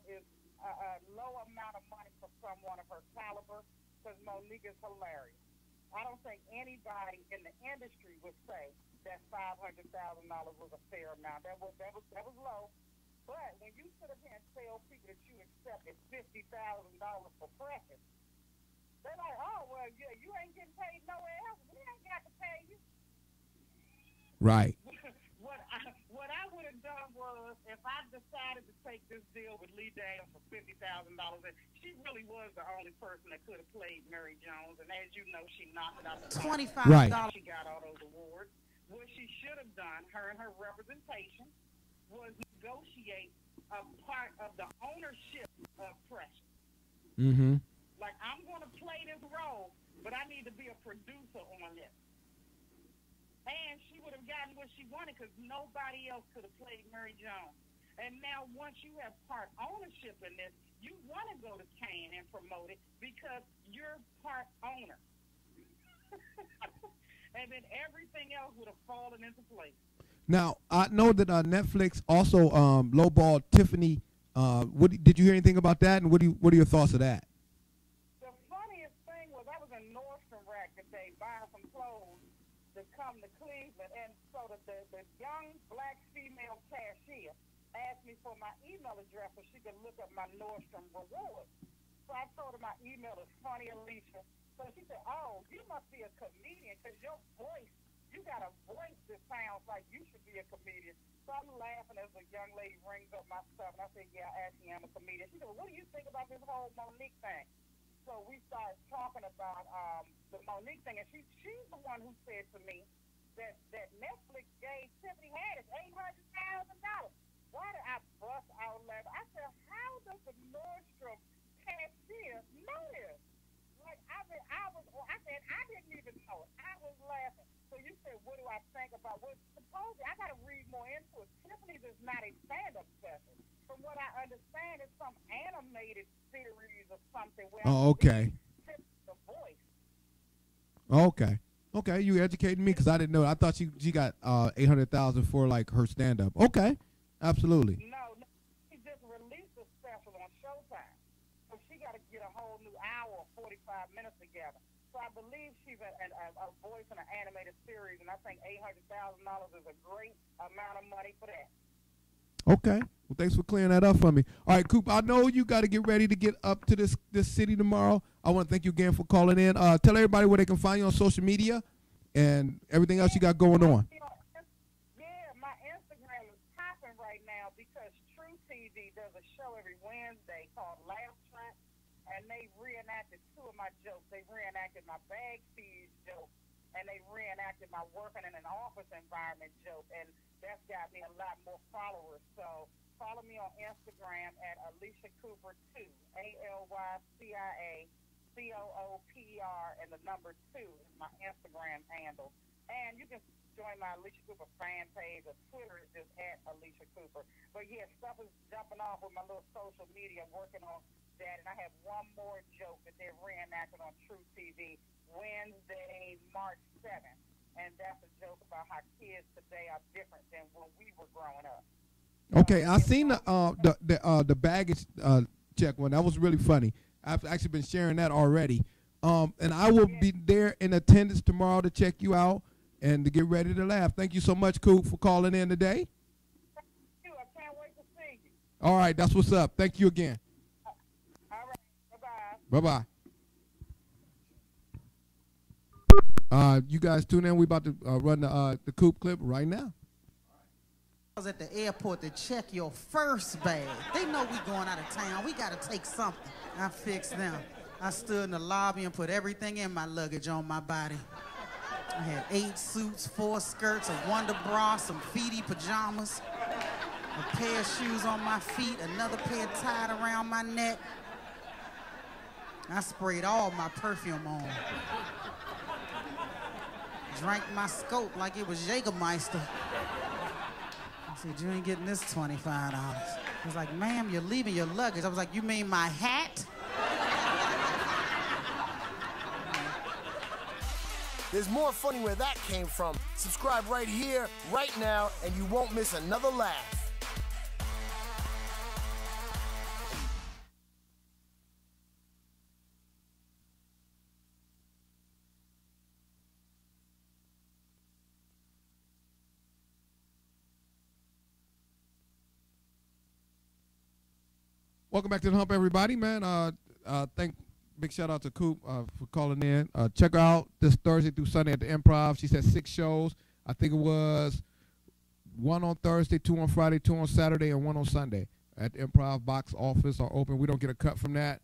is a low amount of money for someone of her caliber, because Monique is hilarious. I don't think anybody in the industry would say that $500,000 was a fair amount. That was low. But when you sit up here and tell people that you accepted $50,000 for practice, they're like, oh, well, yeah, you ain't getting paid nowhere else. We ain't got to pay you. Right. What I would have done was, if I decided to take this deal with Lee Daniels for $50,000, and she really was the only person that could have played Mary Jones, and as you know, she knocked it out the $25. Right. She got all those awards. What she should have done, her and her representation, was negotiate a part of the ownership of Precious. Mm-hmm. Like, I'm going to play this role, but I need to be a producer on this. And she would have gotten what she wanted, because nobody else could have played Mary Jones. And now once you have part ownership in this, you want to go to Kane and promote it because you're part owner. And then everything else would have fallen into place. Now, I know that Netflix also lowballed Tiffany. Did you hear anything about that, and what are your thoughts of that? The funniest thing was I was in Nordstrom Rack today buying some clothes to come to Cleveland, and so the young black female cashier asked me for my email address so she could look up my Nordstrom rewards. So I told her my email is Funny Alicia. So she said, oh, you must be a comedian because your voice, you got a voice that sounds like you should be a comedian. So I'm laughing as the young lady rings up my stuff, and I said, yeah, I actually am a comedian. She said, well, what do you think about this whole Monique thing? So we started talking about the Monique thing, and she's the one who said to me that Netflix gave Tiffany Haddish $800,000. Why did I bust out laughing? I said, how does the Nordstrom cashier know this? Like, I said, I didn't even know it. I was laughing. So you said, what do I think about? Well, supposedly, I got to read more into it. Tiffany's is not a stand-up special. From what I understand, it's some animated series or something. Where okay. The voice. Okay, you educated me because I didn't know. I thought she got $800,000 for like her stand-up. Okay, absolutely. No, she just released a special on Showtime, so she got to get a whole new hour or 45 minutes together. So I believe she's a voice in an animated series, and I think $800,000 is a great amount of money for that. Okay. Well, thanks for clearing that up for me. All right, Coop, I know you got to get ready to get up to this city tomorrow. I want to thank you again for calling in. Tell everybody where they can find you on social media and everything else you got going on. Yeah, my Instagram is popping right now because True TV does a show every Wednesday called Laugh Track, and they reenacted two of my jokes. They reenacted my bag fees joke, and they reenacted my working in an office environment joke, and that's got me a lot more followers. So follow me on Instagram at Alicia Cooper 2, ALYCIACOOPER, and the number 2 is my Instagram handle. And you can join my Alicia Cooper fan page, or Twitter is just at Alicia Cooper. But yeah, stuff is jumping off with my little social media. I'm working on that, and I have one more joke that they're reenacting on True TV Wednesday, March 7th, and that's a joke about how kids today are different than when we were growing up. Okay, I seen the baggage check one. That was really funny. I've actually been sharing that already. And I will be there in attendance tomorrow to check you out and to get ready to laugh. Thank you so much, Coop, for calling in today. Thank you. I can't wait to see you. All right, that's what's up. Thank you again. All right. Bye-bye. Bye-bye. You guys tune in. We about to run the Coop clip right now. I was at the airport to check your first bag. They know we going out of town. We got to take something. I fixed them. I stood in the lobby and put everything in my luggage on my body. I had 8 suits, 4 skirts, a Wonder bra, some Feety pajamas, a pair of shoes on my feet, another pair tied around my neck. I sprayed all my perfume on. Drank my scope like it was Jägermeister. I said, you ain't getting this $25. He was like, ma'am, you're leaving your luggage. I was like, you mean my hat? There's more funny where that came from. Subscribe right here, right now, and you won't miss another laugh. Welcome back to the Hump, everybody, man. Big shout out to Coop for calling in. Check her out this Thursday through Sunday at the Improv. She said 6 shows. I think it was 1 on Thursday, 2 on Friday, 2 on Saturday, and 1 on Sunday. At the Improv box office are open. We don't get a cut from that,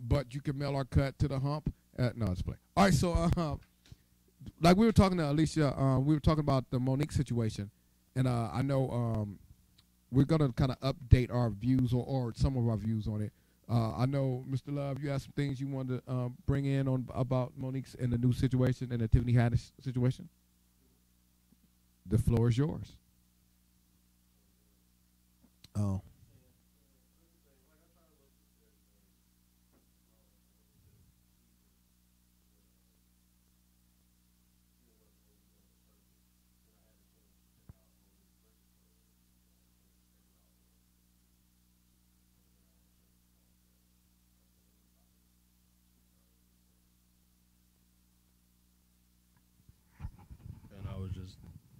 but you can mail our cut to the Hump. No, it's play. All right, so like we were talking to Alicia, we were talking about the Monique situation, and I know we're going to kind of update our views or some of our views on it. I know, Mr. Love, you have some things you wanted to bring in on about Monique's and the new situation and the Tiffany Haddish situation. The floor is yours. Oh.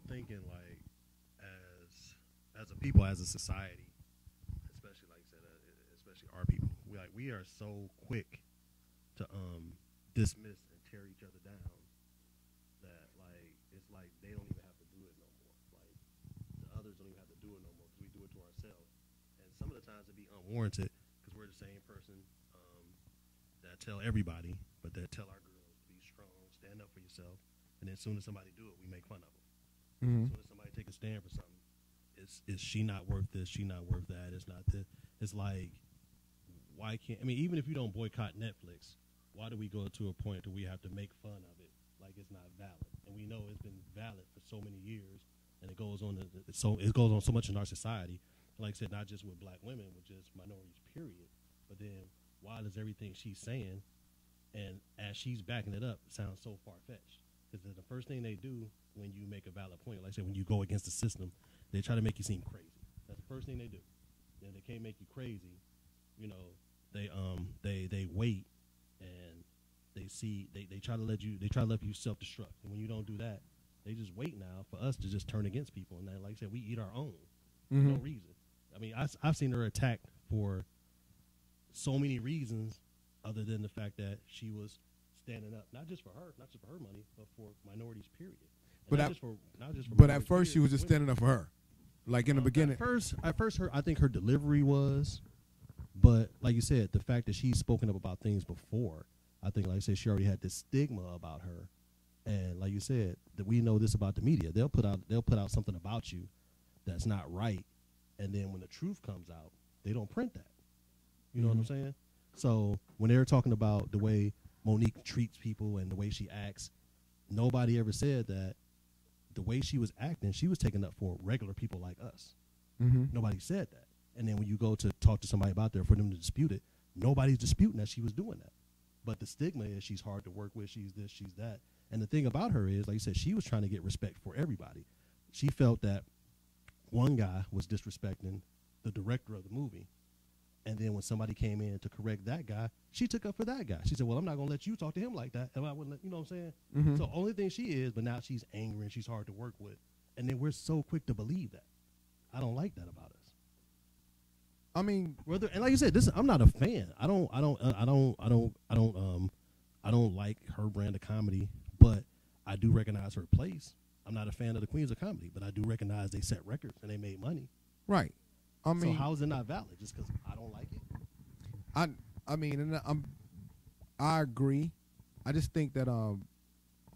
Thinking like as a people, as a society, especially like I said, especially our people, we are so quick to dismiss and tear each other down that like it's like they don't even have to do it no more. Like the others don't even have to do it no more because we do it to ourselves. And some of the times it be unwarranted because we're the same person that tell everybody, but that tell our girls to be strong, stand up for yourself, and then as soon as somebody do it, we make fun of them. Mm-hmm. So if somebody take a stand for something, is she not worth this? She not worth that? It's not this. It's like, why can't? I mean, even if you don't boycott Netflix, why do we go to a point where we have to make fun of it like it's not valid? And we know it's been valid for so many years, and it goes on. It goes on so much in our society. Like I said, not just with black women, with just minorities, period. But then, why does everything she's saying, and as she's backing it up, sound so far fetched? Because the first thing they do when you make a valid point, like I said, when you go against the system, they try to make you seem crazy. That's the first thing they do. Then they can't make you crazy. You know, they wait and they try to let you self-destruct. And when you don't do that, they just wait now for us to just turn against people. And then, like I said, we eat our own for no reason. I mean, I've seen her attacked for so many reasons other than the fact that she was standing up, not just for her money, but for minorities, period. But at first, she was just standing up for her, like in the beginning. At first, I think her delivery was But like you said, the fact that she's spoken up about things before, I think, like I said, she already had this stigma about her. And like you said, that we know this about the media. They'll put out something about you that's not right, and then when the truth comes out, they don't print that. You know what I'm saying? So when they're talking about the way Monique treats people and the way she acts, nobody ever said that the way she was acting, she was taking up for regular people like us. Nobody said that. And then when you go to talk to somebody about there for them to dispute it, nobody's disputing that she was doing that. But the stigma is she's hard to work with, she's this, she's that. And the thing about her is, like you said, she was trying to get respect for everybody. She felt that one guy was disrespecting the director of the movie. And then when somebody came in to correct that guy, she took up for that guy. She said, well, I'm not going to let you talk to him like that. And I wouldn't let, you know what I'm saying? So only thing she is, but now she's angry and she's hard to work with. And then we're so quick to believe that. I don't like that about us. I mean, whether, and like you said, this, I'm not a fan. I don't like her brand of comedy, but I do recognize her place. I'm not a fan of the Queens of Comedy, but I do recognize they set records and they made money. Right. I mean, so how is it not valid? Just because I don't like it? I mean, and I agree. I just think that a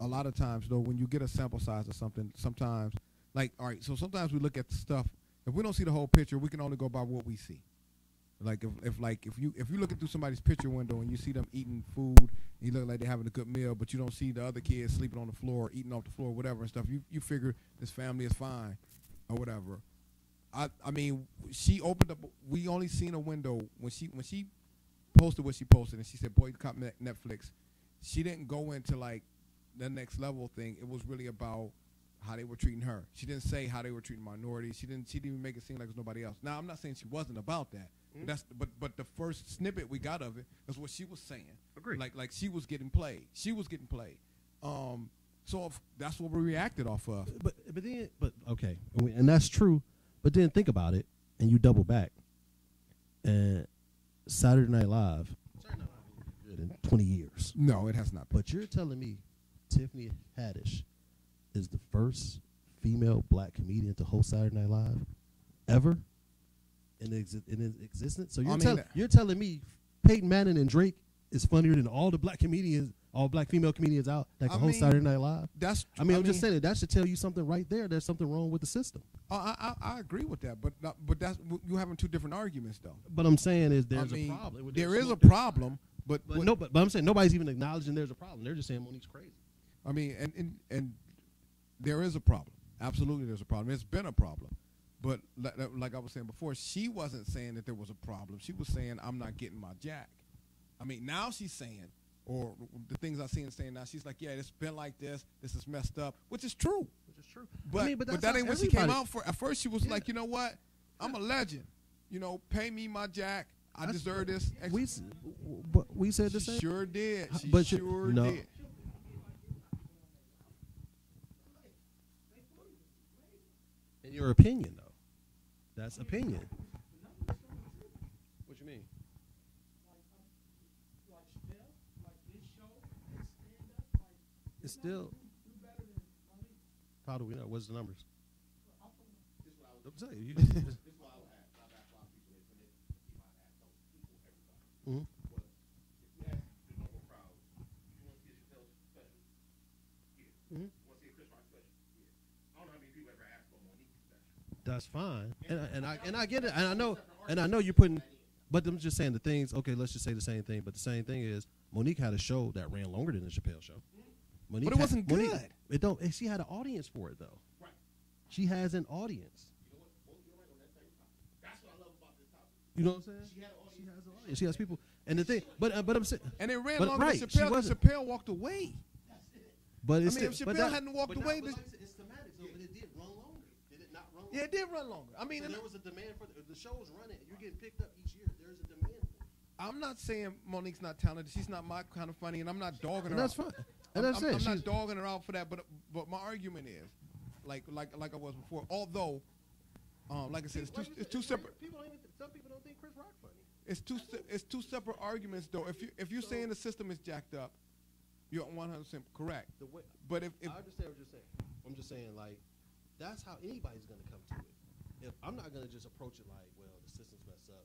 lot of times though, when you get a sample size of something, sometimes, like, all right, so sometimes we look at the stuff. If we don't see the whole picture, we can only go by what we see. Like if you looking through somebody's picture window and you see them eating food, and you look like they're having a good meal, but you don't see the other kids sleeping on the floor, eating off the floor, whatever and stuff. You figure this family is fine, or whatever. I mean, she opened up. We only seen a window when she posted what she posted, and she said boycott Netflix. She didn't go into like the next level thing. It was really about how they were treating her. She didn't say how they were treating minorities. She didn't even make it seem like it was nobody else. Now I'm not saying she wasn't about that. But the first snippet we got of it is what she was saying. Agreed. Like she was getting played. She was getting played. So if that's what we reacted off of. But okay, and that's true. But then think about it, and you double back. And Saturday Night Live, good in 20 years. No, it has not been. But you're telling me Tiffany Haddish is the first female black comedian to host Saturday Night Live ever in existence? So you're telling me Peyton Manning and Drake is funnier than all the black comedians, all black female comedians out that can host Saturday Night Live? I'm just saying that should tell you something right there. There's something wrong with the system. I agree with that, but that's you having two different arguments though. But I'm saying is there's a problem. There is a problem, but I'm saying nobody's even acknowledging there's a problem. They're just saying Monique's crazy. I mean, and there is a problem. Absolutely, there's a problem. It's been a problem. But like I was saying before, she wasn't saying that there was a problem. She was saying, I'm not getting my jack. I mean, now she's saying, or the things I see her saying now, she's like, yeah, it's been like this. This is messed up, which is true. But, but that ain't what she came out for. At first, she was like, you know what? I'm a legend. You know, pay me my jack. I deserve this. We said the same. She sure did. She sure did. In your opinion, though, that's opinion. What you mean? It's still. How do we know? What's the numbers? That's fine, and I get it, and I know you're putting, but I'm just saying the things. Okay, let's just say the same thing, but the same thing is Monique had a show that ran longer than the Chappelle show. Monique but it wasn't good. It don't. She had an audience for it though. Right. She has an audience. That's what I love about this topic. You know what I'm saying? She has an audience. She has people, and the thing, but I'm saying, and it ran longer than Chappelle. Chappelle walked away. But if Chappelle hadn't walked away, it's thematic. So it did run longer. Did it not run longer? Yeah, it did run longer. I mean, so there was a demand for the show's running. You're getting picked up each year. There's a demand for it. I'm not saying Monique's not talented. She's not my kind of funny, and I'm not dogging her. That's fine. And I'm not dogging her out for that. But my argument is, like I was before. Although, like I said, it's two separate. Some people don't think Chris Rock funny. It's two separate arguments though. If you're saying the system is jacked up, you're 100% correct. But if I understand what you're saying, I'm just saying like that's how anybody's gonna come to it. If I'm not gonna just approach it like, well, the system's messed up.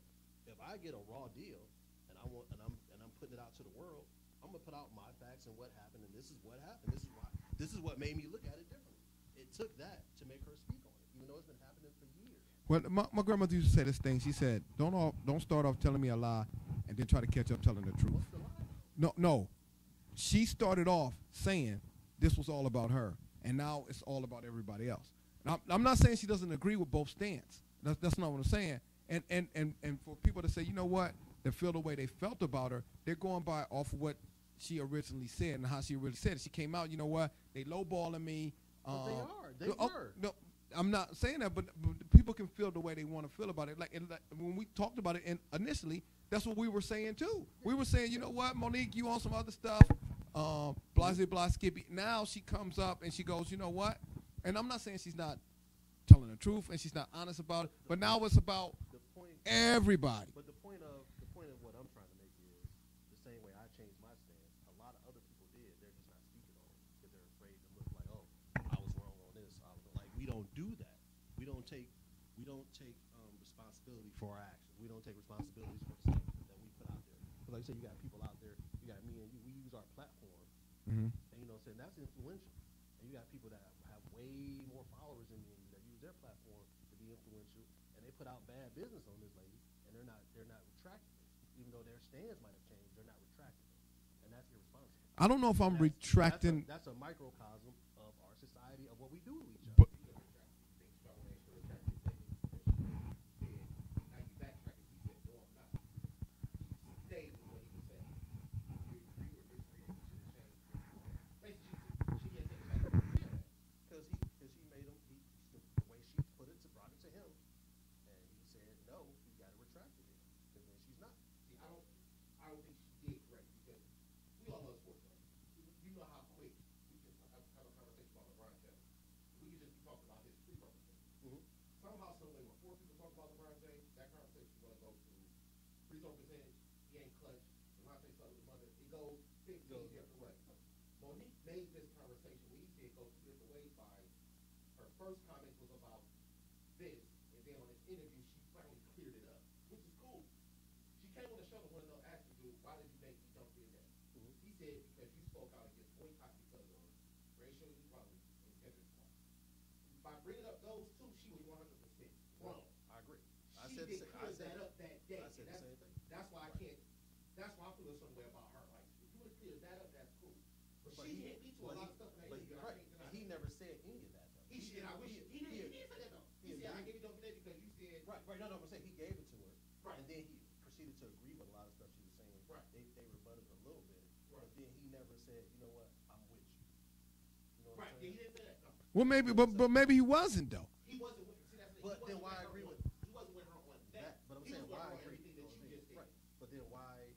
if I get a raw deal and I'm putting it out to the world, I'm gonna put out my facts and what happened, and this is what happened. This is why. This is what made me look at it differently. It took that to make her speak on it, even though it's been happening for years. Well, my grandmother used to say this thing. She said, "Don't start off telling me a lie, and then try to catch up telling the truth." What's the lie? No. She started off saying this was all about her, and now it's all about everybody else. Now, I'm not saying she doesn't agree with both stands. That's not what I'm saying. And for people to say, you know what, they feel the way they felt about her, they're going by off of what she originally said and how she really said it. She came out, you know what, they lowballing me. But they were. No, I'm not saying that, but people can feel the way they want to feel about it. Like when we talked about it initially, that's what we were saying too. We were saying, you know what, Monique, you on some other stuff, blah, skippy. Now she comes up and she goes, you know what, and I'm not saying she's not telling the truth and she's not honest about it, but now it's about everybody. But the point of what I'm trying to make is the same way I changed my stance. A lot of other people did. They're just not speaking on it because they're afraid to look like, oh, I was wrong on this. Like we don't do that. We don't take responsibility for our actions. We don't take responsibilities for the stuff that we put out there. Because like I said, you got people out there. You got me and you. We use our platform, and you know, saying that's influential. And you got people that have way more followers than me that use their platform to be influential, and they put out bad business on this lady, and they're not retracting it, even though their stands might have changed. They're not retracting it, and that's irresponsible. I don't know if I'm retracting. That's a microcosm of our society of what we do to each other. But, Monique made this conversation, we said go two different ways by her first comment was about this, and then on this interview she finally cleared it up, which is cool. She came on the show and wanted to ask you, why did you make me jump in that? He said because you spoke out against boycott because of racial equality and gender equality. By bringing up those two, she was 100% wrong. I agree. She didn't clear that up that day. I said the same thing. That's why I can't. That's why I feel some way about her. Like if you would have cleared that up, that's cool. But she hit me to a lot of stuff. He never said any of that. Though. He said, I wish he didn't say that though. He said, I gave you don't get it because you said right. No, I'm saying he gave it to her. Right. And then he proceeded to agree with a lot of stuff she was saying. Right. They rebutted a little bit. Right. But then he never said, you know what, I'm with you. You know right. Yeah, he didn't say that. No. Well, maybe, but maybe he wasn't though. He wasn't with. See, that's but then why agree with? He wasn't with her on that. But I'm saying why agree? Everything that you just said. Right. But then why?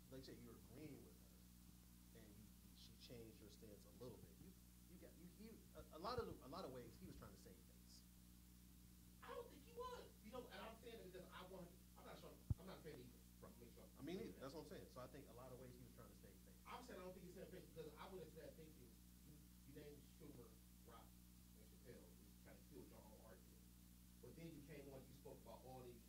Like you said, you're agreeing with her, and she changed her stance a little bit. A lot of ways he was trying to save face. I don't think he was. You know, and I'm saying that because I'm not sure. I'm not saying either. Right. I mean, either. That's what I'm saying. So I think a lot of ways he was trying to save face. I'm saying I don't think he said face because I would have said thinking you named Schumer, Rock, and Chappelle, which kind of killed your own argument. But then you came on, you spoke about all these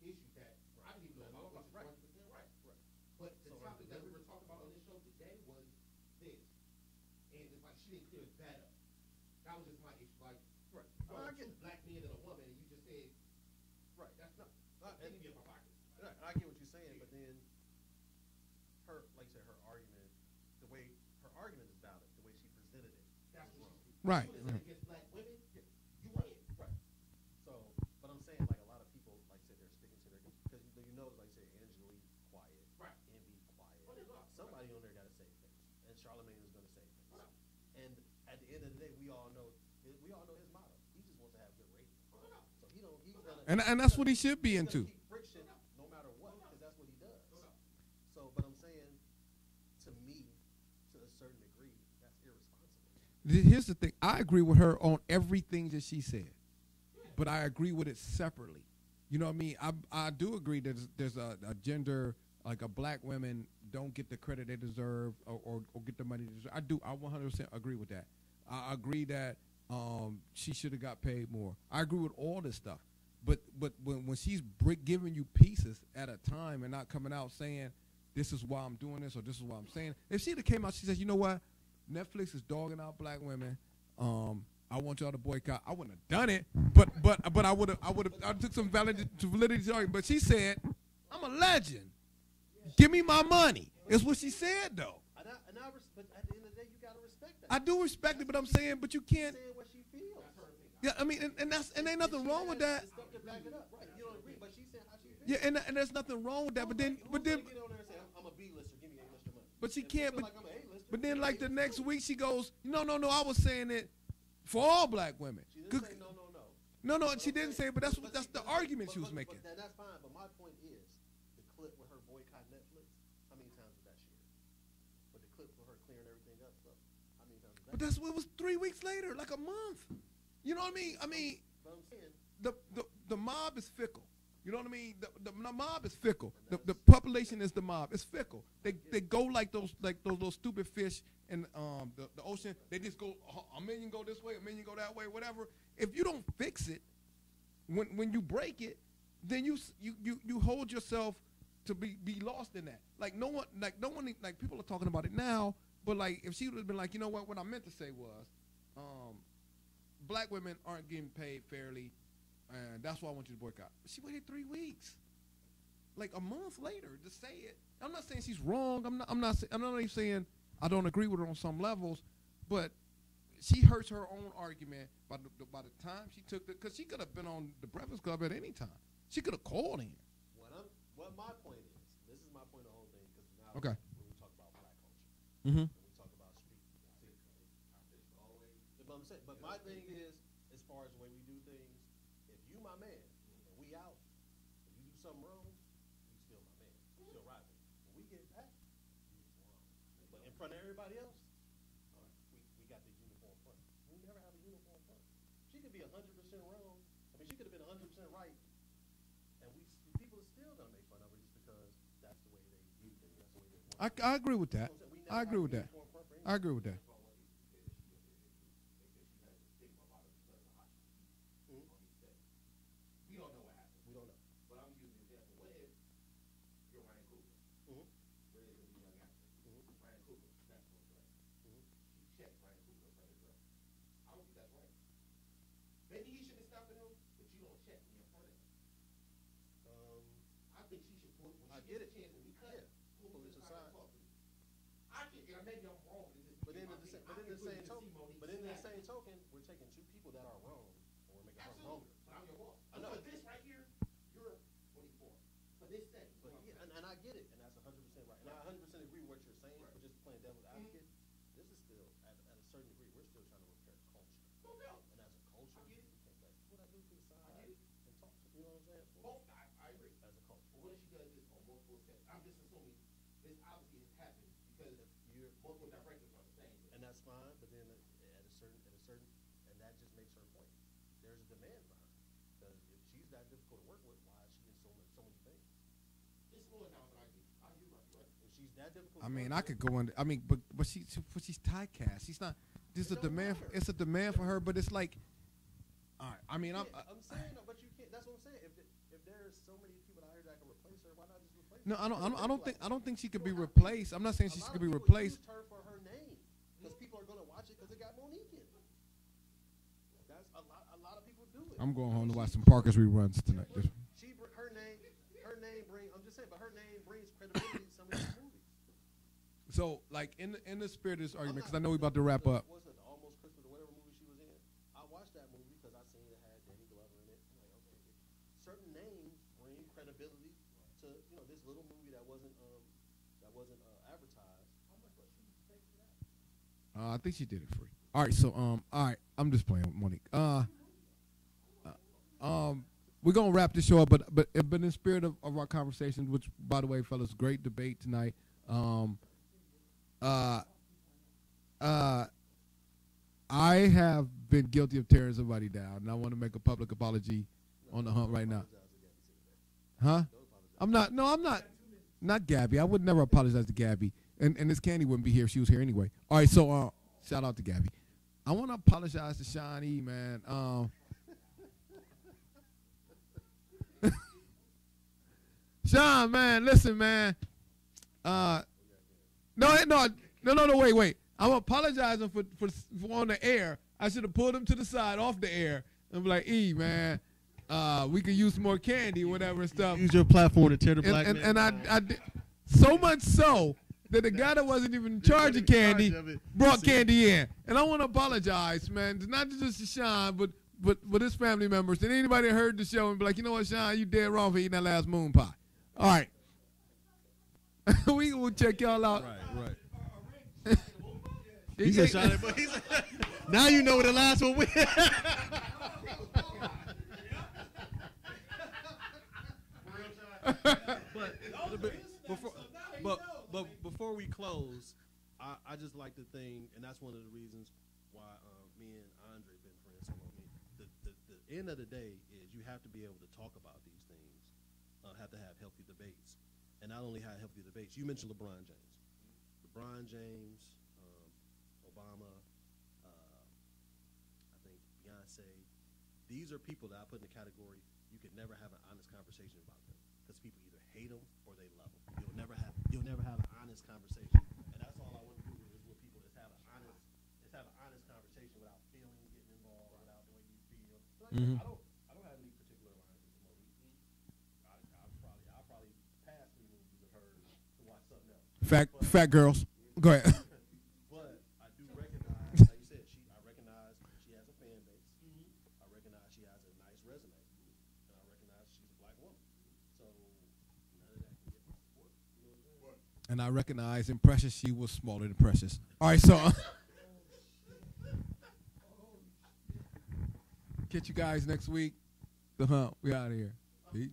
issues that I didn't even know about, which is 100% right. Right. But the topic that we were talking about on this show today was this, and it's like she didn't clear that up. That was just my issue. Like, right. I get black men and a woman, and you just said, right. That's not. And you get my pocket. I get what you're saying, but then her, like you said, her argument is valid. The way she presented it, that's wrong. Right. You would have said against black women, you win. Right. So, but I'm saying like a lot of people, like I said, they're sticking to their because you know, like I said, Angela quiet, right? Envy quiet. Somebody on there got to save face, and Charlamagne is going to save face. Right. And at the end of the day, we all know his motto. He just wants to have good ratings. So he don't. He's gonna. And that's what he should be into. Keep friction, no matter what, because that's what he does. So, but I'm saying, to me, to a certain degree, that's irresponsible. Here's the thing. I agree with her on everything that she said, but I agree with it separately. You know what I mean? I do agree that there's a gender, like a black women don't get the credit they deserve or get the money they deserve. I 100% agree with that. I agree that she should have got paid more. I agree with all this stuff. But when she's giving you pieces at a time and not coming out saying this is why I'm doing this or this is why I'm saying, if she came out, she says, you know what, Netflix is dogging out black women. I want y'all to boycott. I wouldn't have done it, but I took some validity to argument. But she said, I'm a legend. Give me my money. That's what she said though. But at the end of the day, you gotta respect that. I do respect it, but I'm saying, but you can't. Saying what she feels. Yeah, I mean, and ain't nothing wrong with that. Stuff to back it up, right? You don't agree, but she said how she feels. Yeah, and there's nothing wrong with that. But then, Get on there and say, I'm a B-lister. Give me A-lister money. but she If can't. feel But, like I'm a A-lister, but then, like the next week, she goes, no, I was saying it for all black women. She didn't say no. No, she didn't say it, but that's the argument she was making. But that's fine. But my point is, the clip with her boycott Netflix, how many times was that shared? But the clip with her clearing everything up, so how many times was that? But that's what it was 3 weeks later, like a month. You know what I mean? I mean, But I'm saying, the mob is fickle. You know what I mean? The mob is fickle. The population is the mob. It's fickle. They go like those little stupid fish in the ocean. They just go a million go this way, a million go that way, whatever. If you don't fix it, when you break it, then you hold yourself to be lost in that. Like no one people are talking about it now, but like if she would have been like, you know what I meant to say was, black women aren't getting paid fairly, and that's why I want you to boycott. She waited 3 weeks, like a month later, to say it. I'm not saying she's wrong. I'm not even saying I don't agree with her on some levels, but she hurts her own argument by the time she took because she could have been on the Breakfast Club at any time. She could have called in. what my point is, this is my point of the whole thing, because now Okay. when we talk about black culture, Mm-hmm. when we talk about street, but my thing is, as far as the way we do things, if you my man, and we out, and you do something wrong, you still my man, you still ride with me. When we get back, you was wrong. But in front of everybody else, we got the uniform front. We never have a uniform front. She could be 100% wrong. I mean, she could have been 100% right, and people are still gonna make fun of her just because that's the way they view things. That's the way they want. I agree with that. I agree with that. I agree with that. Maybe he shouldn't stop at him, but you don't check me in front of him. I think she should put when she gets a chance when we cut it. Pull this aside. I think maybe I'm wrong. But in the same token, we're taking two people that are wrong and we're making her wronger. But I'm your boss. I know. For this right here, you're 24. For this thing. But yeah, and I get it, and that's 100% right. And I 100% agree with what you're saying. But just playing devil's advocate, this is still at a certain degree, we're still trying to repair culture. No doubt. And as a culture, we can't let what I do to the side and talk. You know what I'm saying? Both, I agree. As a culture. But what if she does this on multiple steps? I'm just assuming this obviously has happened because multiple directors are the same. And that's fine, but then at a certain, and that just makes her point. There's a demand for her. Because if she's that difficult to work with, why is she in so many things? It's slowing down, but I agree. You're right. If she's that difficult. I mean, I could go in. I mean, but she's typecast. She's not. There's a demand. It's a demand for her, but it's like, all right. I mean, I'm saying, no, but you can't. That's what I'm saying. If there's so many people out here that can replace her, why not just replace her? No, I don't think she could be replaced. I'm not saying she could be replaced. Used her for her name because people are going to watch it because it got Monique in it. That's a lot of people do it. I'm going home to watch some Parker's reruns tonight. Her name brings. I'm just saying, but her name brings credibility to some of these movies. So, like in the spirit of this argument, because I know we're about to wrap up. What's it, Almost Christmas or whatever movie she was in? I watched that movie because I seen it had Danny Glover in it. I'm like, okay, certain names bring credibility to this little movie that wasn't advertised. How much was she paid for that? I think she did it free. All right, so all right, I'm just playing with Monique. We're gonna wrap this show up, but in spirit of our conversation, which by the way, fellas, great debate tonight. I have been guilty of tearing somebody down, and I want to make a public apology on the hump right now. Huh? I'm not. No, I'm not. Not Gabby. I would never apologize to Gabby, and this Candy wouldn't be here if she was here anyway. All right, so shout out to Gabby. I want to apologize to Shawnee, man. Sean, man, listen, man. Wait. I'm apologizing for on the air. I should have pulled him to the side off the air and be like, E, man, we could use some more candy, whatever and stuff. Use your platform to tear the black man. And I did so much so that the guy that wasn't even in charge of candy brought candy in. And I want to apologize, man, not just to Sean, but his family members and anybody that heard the show and be like, you know what, Sean, you dead wrong for eating that last moon pie. All right. We will check y'all out. Right. He said Sean, but he said, now you know what the last one was. But before we close, I just like to think, and that's one of the reasons why me and Andre been friends so long. The end of the day is you have to be able to talk about these things, have to have healthy debates, and not only have healthy debates. You mentioned LeBron James, Obama, I think Beyonce. These are people that I put in the category you could never have an honest conversation about them because people either hate them or they love them. You'll never have an honest conversation, and that's all I want to do is with people just have an honest conversation without feeling getting involved, without the way you feel. Like, I don't have any particular alliances with Malik. I'll probably pass through movies with her to watch something else. Fat girls. Go ahead. But I do recognize, like you said, I recognize she has a fan base. I recognize she has a nice resume, and I recognize she's a black woman. So none of that can get my support. You know what I'm saying? And I recognize in Precious she was smaller than Precious. All right, so catch you guys next week. The Hump. We out of here. Peace.